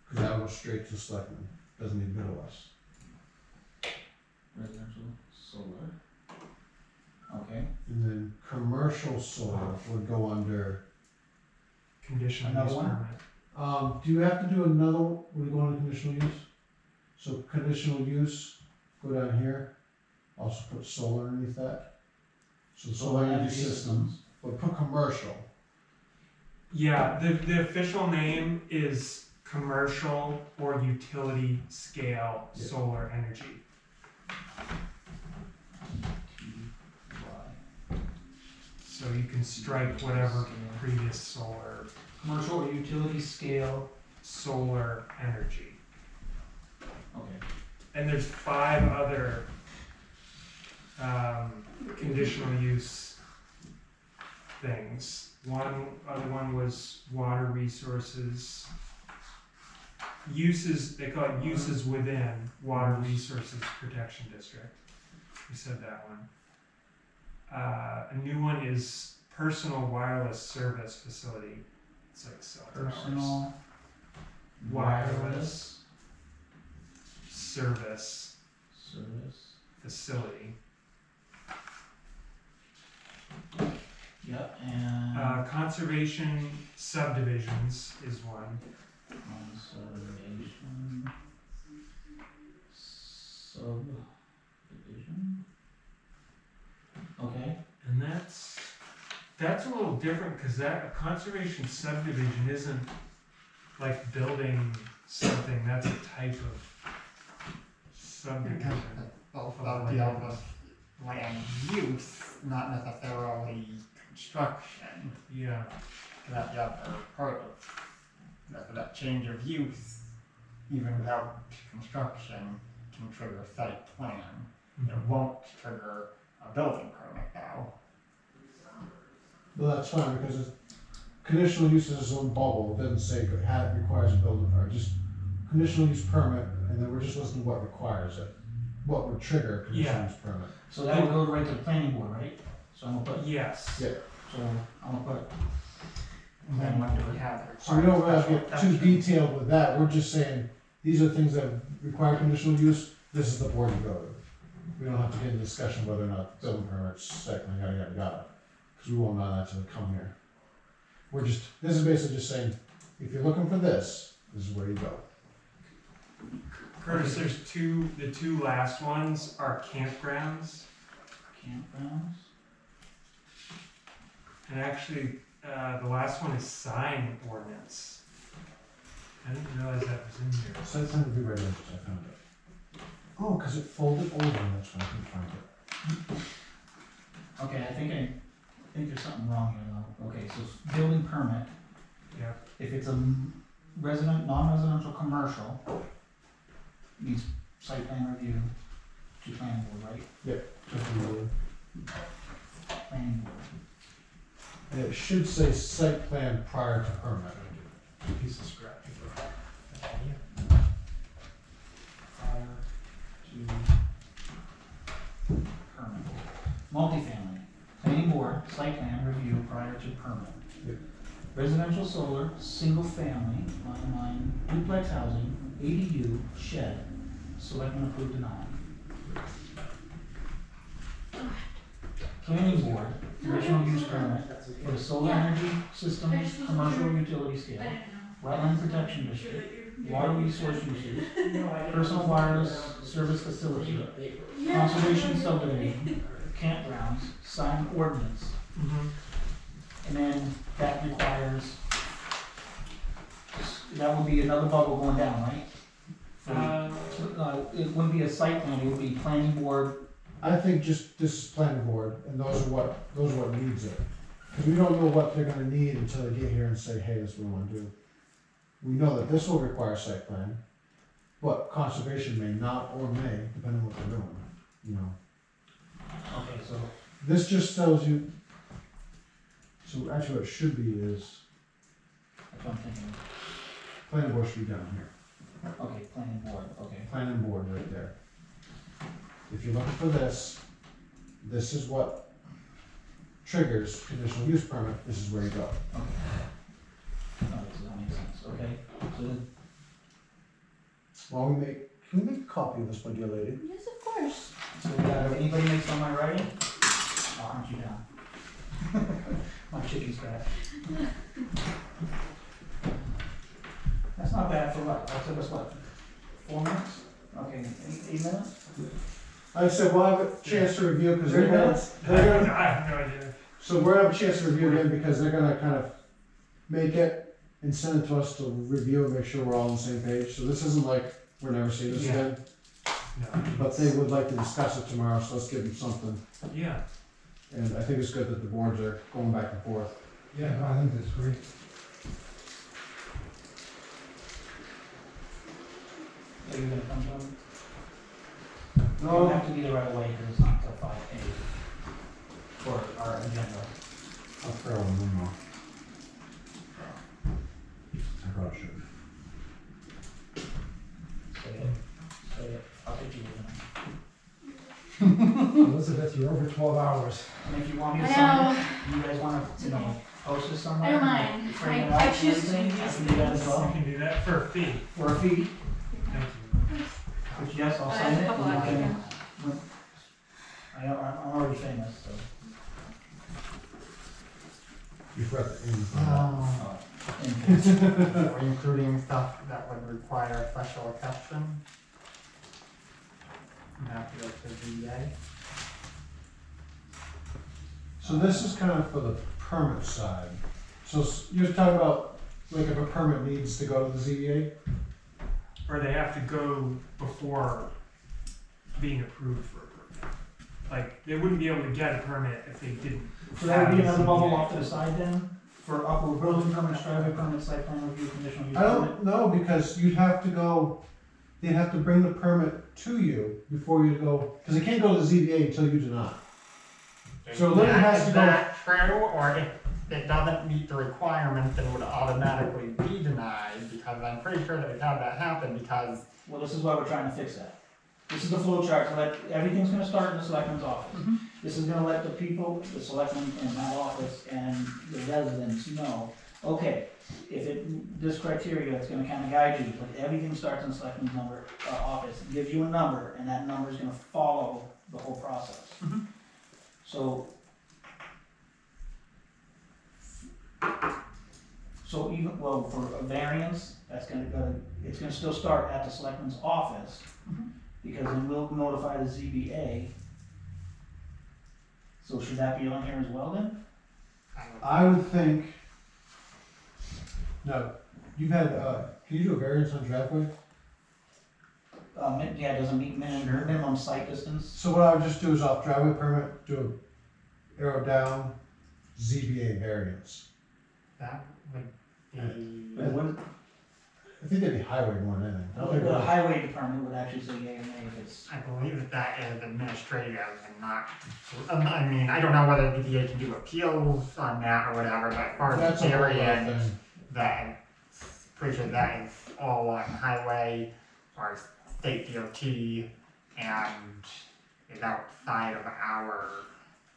Cause that goes straight to selectmen, doesn't even go to us. Residential solar. Okay. And then commercial solar would go under, Conditional Another use one? permit. do you have to do another, would it go under conditional use? So conditional use, go down here, also put solar underneath that. So solar energy systems, but put commercial. Yeah, the official name is commercial or utility scale Yeah. solar energy. So you can strike whatever previous solar, Commercial or utility scale. solar energy. Okay. And there's 5 other conditional use things. Other one was water resources. Uses, they call it uses within Water Resources Protection District. We said that one. A new one is personal wireless service facility. It's like cell towers. Personal Wireless service service. facility. Yep, and Conservation subdivisions is one. conservation subdivision. Okay. And that's a little different because that a conservation subdivision isn't like building something. That's a type of subdivision. Both of deal with land use, not necessarily construction. Yeah. That the other part of that change of use, even without construction, can trigger site plan. It won't trigger a building permit though. Well, that's fine, because conditional use is its own bubble, it doesn't say it requires a building permit, just conditional use permit, and then we're just listing what requires it. What would trigger a conditional Yeah. use permit. So that would go right to the planning board, right? So I'm gonna put, Yes. Yeah. so I'm gonna put, And then when do we have the So we don't really special get too exception? detailed with that, we're just saying, these are things that require conditional use, this is the board to go to. We don't have to get into discussion whether or not building permits, site plan, yada, yada, yada, because we won't know that till we come here. This is basically just saying, if you're looking for this, this is where you go. Curtis, there's the 2 last ones are campgrounds. campgrounds. And actually, the last one is sign ordinance. I didn't realize that was in here. Site plan review regulations, I found it. Oh, because it folded over, that's why I couldn't find it. Okay, I think there's something wrong here though. Okay, so building permit, Yeah. if it's a non-residential commercial, needs site plan review to planning board, right? Planning board. And it should say site plan prior to permit. Piece of scratch. Prior to permit. Multifamily, planning board, site plan review prior to permit. Yep. Residential solar, single family, line, duplex housing, ADU, shed, selectmen approved denial. Planning board, conditional use permit for the solar energy systems, commercial utility scale, wetland protection district, water resource uses, personal wireless service facility, conservation subdivision, campgrounds, sign ordinance. And then that requires, that would be another bubble going down, right? It wouldn't be a site plan, it would be planning board. I think just this is planning board, and those are what needs it. Because we don't know what they're gonna need until they get here and say, hey, this is what we wanna do. We know that this will require site plan, but conservation may not or may, depending on what they're doing, you know. Okay, so, This just tells you, So actually what it should be is, That's what I'm thinking. planning board should be down here. Okay, planning board, okay. Planning board right there. If you're looking for this, this is what triggers conditional use permit, this is where you go. Okay. Oh, does that make sense? Okay, so then, Well, can we make a copy of this, my dear lady? Yes, of course. so we got, if anybody makes on my writing, I'll hunt you down. My chicken scratch. That's not bad for what, that took us what, 4 minutes? Okay, 8 minutes? I said, we'll have a chance to review, because they're 3 gonna, minutes? they're gonna, I have no idea. so we're gonna have a chance to review again, because they're gonna kind of make it and send it to us to review and make sure we're all on the same page. So this isn't like, we're never seeing this Yeah. again, No. but they would like to discuss it tomorrow, so let's give them something. Yeah. And I think it's good that the boards are going back and forth. Yeah, no, I think that's great. Are you gonna come to them? You don't have to be there right away, because it's not until 5:00 for our agenda. I'll throw one more. I probably should. Say it, I'll take you with it. Elizabeth, you're over 12 hours. And if you want me I to sign know. it, you guys wanna, you know, post this somewhere? I don't mind. Frame it I out choose and to everything, do I these can do that as things. You well. can do that for a fee. For a fee, Thank you. which yes, I'll I sign have a it. couple and you extra. can- I'm already famous, so. You've read the end. And Are we including stuff that would require special exception? And have to go to ZBA? So this is kind of for the permit side. So you're talking about, like, if a permit needs to go to the ZBA? Or they have to go before being approved for a permit. Like, they wouldn't be able to get a permit if they didn't. So that would be have another a bubble ZBA. off to the side then, for upward building permit, driveway permit, site plan review, conditional use I permit? don't know, because you'd have to go, they'd have to bring the permit to you before you go, because it can't go to the ZBA until you deny. So Lynn has to Is go, that true, or if it doesn't meet the requirements, then it would automatically be denied? Because I'm pretty sure that we've had that happen, because Well, this is why we're trying to fix that. This is the flow chart, to let, everything's gonna start in the selectman's office. This is gonna let the people, the selectmen in that office and the residents know, okay, if it, this criteria, it's gonna kinda guide you, but everything starts in the selectman's number, office. It gives you a number, and that number's gonna follow the whole process. So. So even, well, for a variance, that's gonna go, it's gonna still start at the selectman's office, because then we'll notify the ZBA. So should that be on here as well then? I would think, no, you've had, can you do a variance on driveway? Yeah, it doesn't meet Sure. minimum site distance. So what I would just do is off driveway permit, do a arrow down, ZBA variance. that would be. But it wouldn't, I think that'd be highway more than anything. I don't think it the would- highway department would actually say yea or nay if it's, I believe that is administrative and not, I mean, I don't know whether DDA can do appeals on that or whatever, but as far That's as a the whole area, other thing. that, pretty sure that is all on highway or state DOT and is outside of our,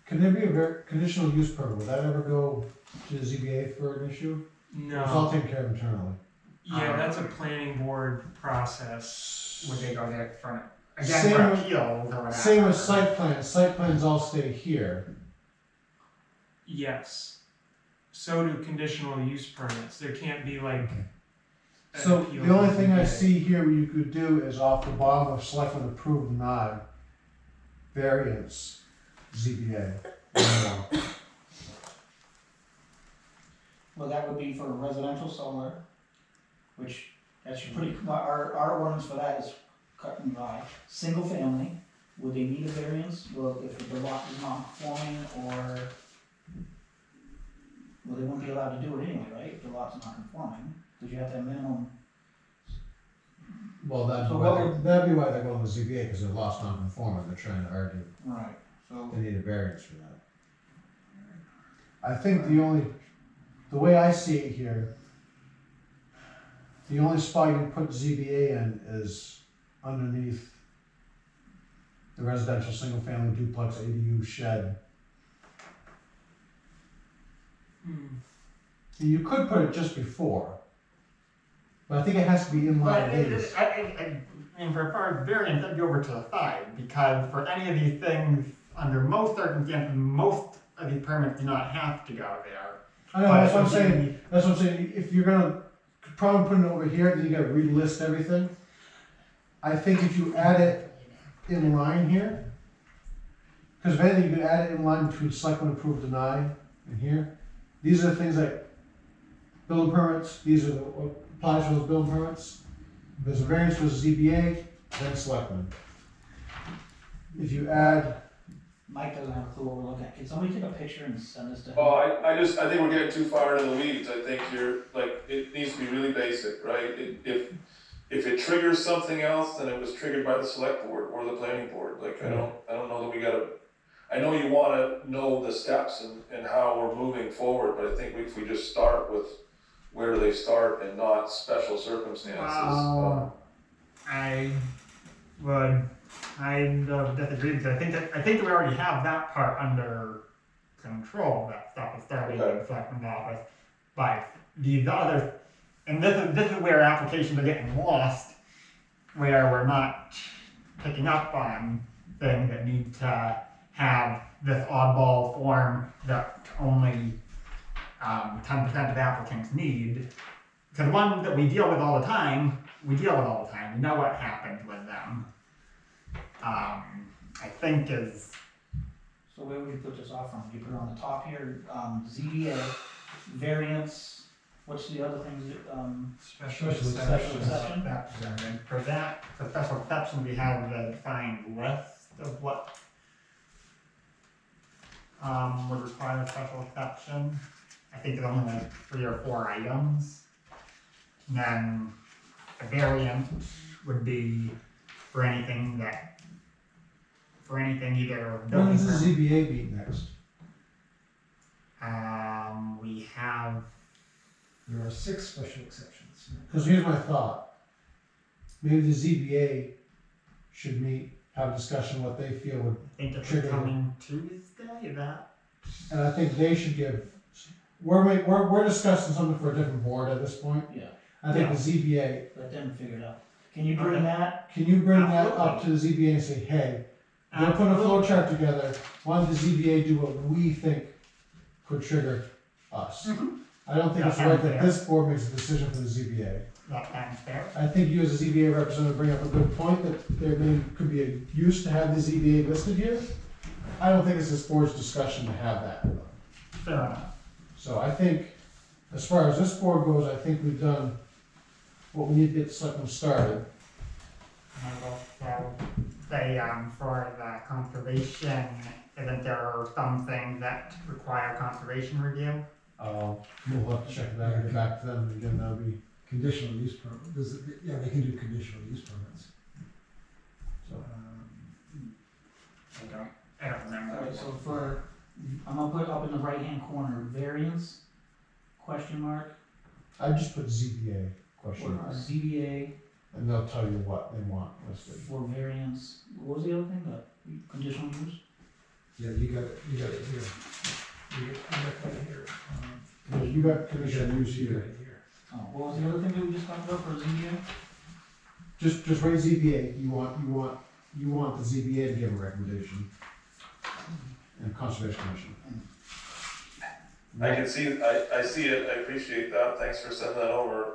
Can there be a conditional use permit, would that ever go to the ZBA for an issue? It's all No. taken care of internally. Yeah, that's a planning board process. would they go there for, again, Same for with- appeals or whatever? Same with site plans all stay here. Yes. So do conditional use permits. There can't be like. an So appeal the only to thing I ZBA. see here you could do is off the bottom of selectmen approved denied, variance, ZBA. No. well, that would be for residential solar, which, that's pretty, our ordinance for that is cut and dry. Single family, would they need a variance? Well, if the lot is not conforming or, well, they wouldn't be allowed to do it anyway, right, if the lot's not conforming, because you have to have minimum. Well, So what that'd be why they're going to ZBA, because they're lost non-conforming, they're trying to argue Right. So, they need a variance for that. I think the way I see it here, the only spot you can put ZBA in is underneath the residential single-family duplex ADU shed. You could put it just before, but I think it has to be in line But with these. I mean, for far as variance, I'd go over to the side, because for any of these things, under most circumstances, most of these permits do not have to go there. I know, that's what I'm saying, that's what I'm saying, if you're gonna probably put it over here, then you gotta relist everything. I think if you add it in line here, because if anything, you could add it in line between selectmen approve, deny, and here. These are the things like building permits, these are what applies for those building permits. If there's a variance for ZBA, then selectmen. If you add, Mike doesn't have a clue what we're looking at. Can somebody take a picture and send this to him? Well, I think we're getting too far into the weeds. I think it needs to be really basic, right? If it triggers something else, then it was triggered by the select board or the planning board. Like, I don't know that we gotta, I know you wanna know the steps and how we're moving forward, but I think if we just start with where do they start and not special circumstances. I would kind of disagree, because I think we already have that part under control, that stuff is starting in the selectman's office. But these other, and this is where applications are getting lost, where we're not picking up on things that need to have this oddball form that only 10% of applicants need. Because the ones that we deal with all the time, we know what happens with them. I think is, So where would you put this off from? You put it on the top here, ZBA, variance, what's the other things, Special special exception? exception. For that, for special exception, we have the defined list of what would require a special exception. I think there's only like 3 or 4 items. And then a variance would be for anything either when building does the permit. ZBA meet next? We have, There are 6 special exceptions. Because here's my thought. Maybe the ZBA should meet, have a discussion what they feel would, I think it's Trigger. coming Tuesday, is that? and I think they should give, we're discussing something for a different board at this point. Yeah, I think the ZBA, let them figure it out. Can you bring that? can you bring that up to the ZBA and say, hey, they're putting a flow chart together, why don't the ZBA do what we think could trigger us? I don't think it's Yeah, right that fair. this board makes a decision for the ZBA. That sounds fair. I think you as a ZBA representative bring up a good point that there could be a use to have the ZBA listed here. I don't think it's this board's discussion to have that. Fair enough. So I think, as far as this board goes, I think we've done what we need to get the selectmen started. And I will also say, for the conservation, isn't there some things that require conservation review? We'll have to check that and get back to them, and again, that'll be, Conditional use permit, yeah, they can do conditional use permits. so. I don't remember. Alright, so for, I'm gonna put up in the right-hand corner, variance, question mark, I just put ZBA question or mark, ZBA and they'll tell you what they want listed. for variance, what was the other thing, the conditional use? Yeah, you got it here. You got that here. You got conditional use You got here. it here. Oh, what was the other thing that we just talked about for ZBA? Just write ZBA, you want the ZBA to give a recommendation. And Conservation Commission. I can see, I see it, I appreciate that, thanks for sending that over.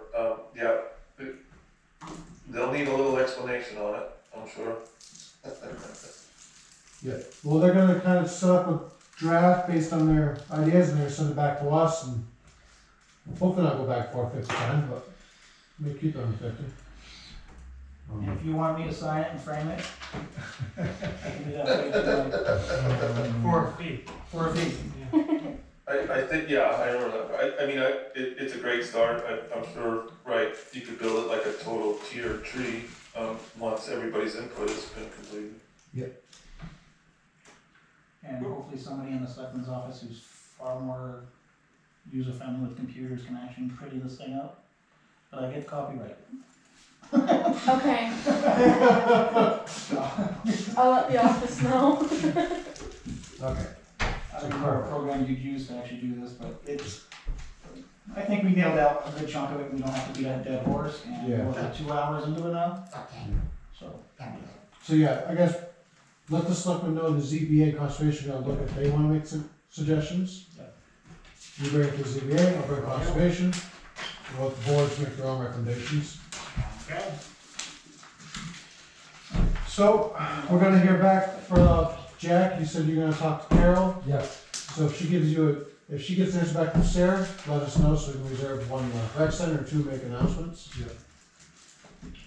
They'll need a little explanation on it, I'm sure. Yeah, well, they're gonna kind of set up a draft based on their ideas, and they're gonna send it back to us, and hopefully not go back 450 times, but maybe keep it on 50. And if you want me to sign it and frame it, I can do that for you tonight. 4 feet. For a fee. I think, yeah, I remember that, I mean, it's a great start, I'm sure, right, you could build it like a total tiered tree, once everybody's input has been completed. And hopefully somebody in the selectman's office who's far more user-friendly with computers, can actually pretty this thing up. But I get copyright. Okay, I'll let the office know. Okay. I don't know what program you'd use to actually do this, but it's, I think we nailed out a good chunk of it, we don't have to beat a dead horse, and Yeah. we're like 2 hours into it now, Okay, so. So yeah, I guess, let the selectmen know the ZBA conservation gonna look if they wanna make some suggestions. Yeah. You bring it to ZBA, I'll bring conservation, we'll let the boards make their own recommendations. okay. So, we're gonna hear back from Jack, you said you're gonna talk to Carol, Yes, so if she gives you if she gets answers back from Sarah, let us know so we can reserve one rec center or 2 make announcements. yeah.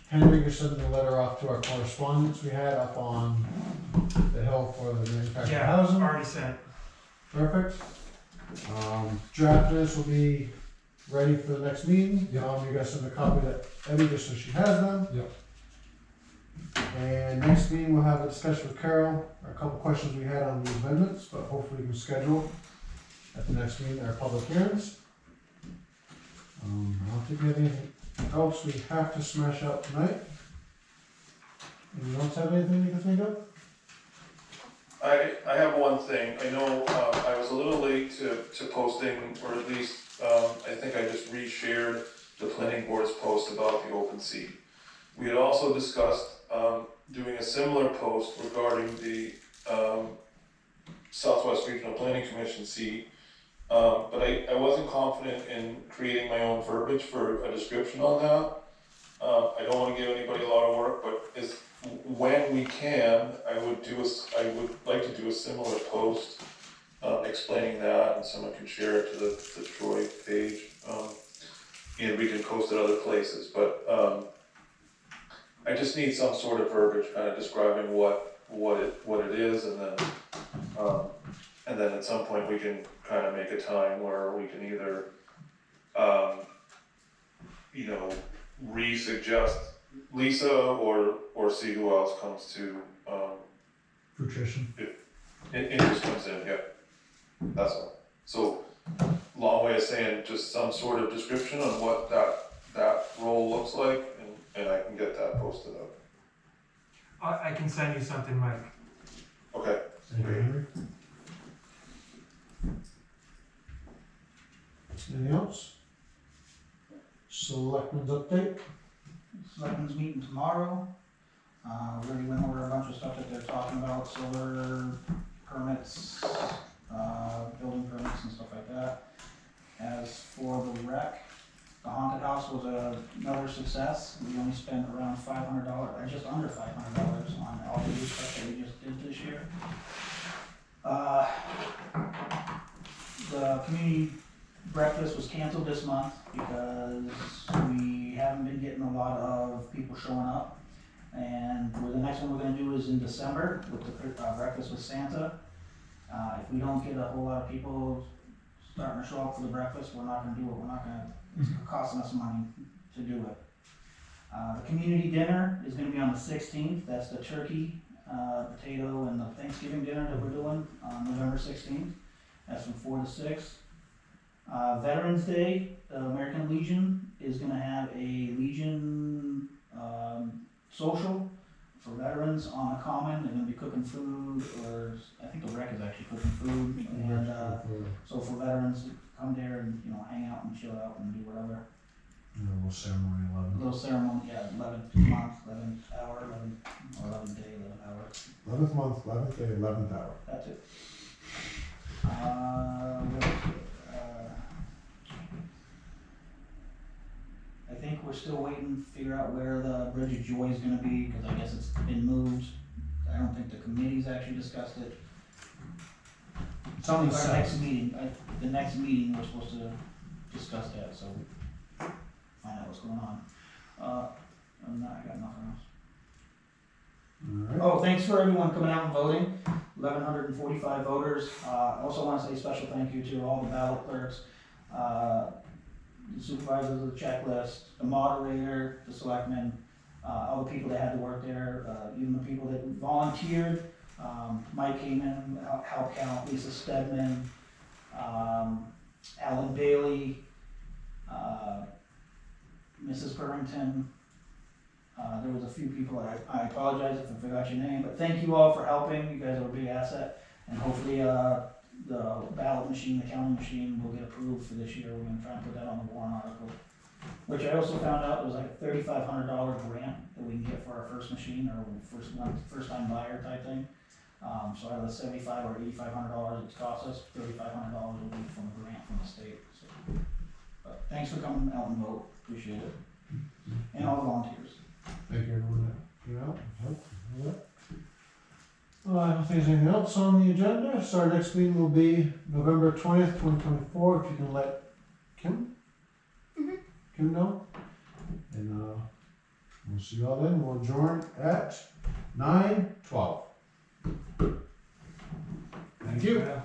Henry, you're sending a letter off to our correspondence we had up on the hill for the manufactured Yeah, housing. already sent. Perfect. Draft list will be ready for the next meeting. Yeah. You guys send a copy to Eddie just so she has them. Yeah. And next meeting, we'll have a discussion with Carol, a couple questions we had on the amendments, but hopefully we can schedule at the next meeting our public hearings. I don't think we have anything else we have to smash out tonight. Anyone else have anything you can think of? I have one thing, I know, I was a little late to posting, or at least, I think I just reshared the planning board's post about the open seat. We had also discussed, doing a similar post regarding the, Southwest Regional Planning Commission seat. But I wasn't confident in creating my own verbiage for a description on that. I don't wanna give anybody a lot of work, but when we can, I would like to do a similar post, explaining that, and someone can share it to the Troy page. And we can post it other places, but, I just need some sort of verbiage, kinda describing what it is, and then at some point we can kinda make a time where we can either, re-suggest Lisa or see who else comes to, Nutrition. interest comes in, yeah. That's all. So, long way of saying just some sort of description on what that role looks like, and I can get that posted up. I can send you something, Mike. Okay. Henry? Anything else? Selectmen's update? Selectmen's meeting tomorrow. We already went over a bunch of stuff that they're talking about, solar permits, building permits and stuff like that. As for the rec, the haunted house was another success. We only spent around $500, just under $500 on all the new stuff that we just did this year. The community breakfast was canceled this month because we haven't been getting a lot of people showing up. And the next one we're gonna do is in December with the breakfast with Santa. If we don't get a whole lot of people starting to show up for the breakfast, we're not gonna do it. It's costing us money to do it. The community dinner is gonna be on the 16th. That's the turkey, potato, and the Thanksgiving dinner that we're doing on November 16th. That's from 4 to 6. Veterans Day, the American Legion is gonna have a Legion social for veterans on the common. They're gonna be cooking food, or I think the rec is actually cooking food. And so for veterans, come there and hang out and chill out and do whatever. A little ceremony, A 11. little ceremony, yeah, 11th month, 11th hour, 11th day, 11th hour. 11th month, 11th day, 11th hour. That's it. What else? I think we're still waiting to figure out where the Bridge of Joy is gonna be, because I guess it's been moved. I don't think the committee's actually discussed it. It's on the Our south. next meeting, the next meeting, we're supposed to discuss that, so find out what's going on. Other than that, I got nothing else. Alright. Oh, thanks for everyone coming out and voting, 1,145 voters. I also want to say a special thank you to all the ballot clerks, the supervisors of the checklist, the moderator, the selectmen, all the people that had to work there, even the people that volunteered. Mike came in, helped count, Lisa Stedman, Alan Bailey, Mrs. Burrington. There was a few people, I apologize if I forgot your name, but thank you all for helping, you guys are a big asset. And hopefully, the ballot machine, the counting machine will get approved for this year, we're gonna try and put that on the warrant article. Which I also found out was like a $3,500 grant that we can get for our first machine, or first time buyer type thing. So out of the $7,500 or $8,500 it's cost us, $3,500 will be from a grant from the state, so. But thanks for coming out and vote, appreciate it. And all the volunteers. Thank you everyone that came out and helped. I don't think there's anything else on the agenda, so our next meeting will be November 20th, 2024, if you can let Kim? Kim know? And, we'll see you all then, we'll adjourn at 9:12. Thank you. Yeah.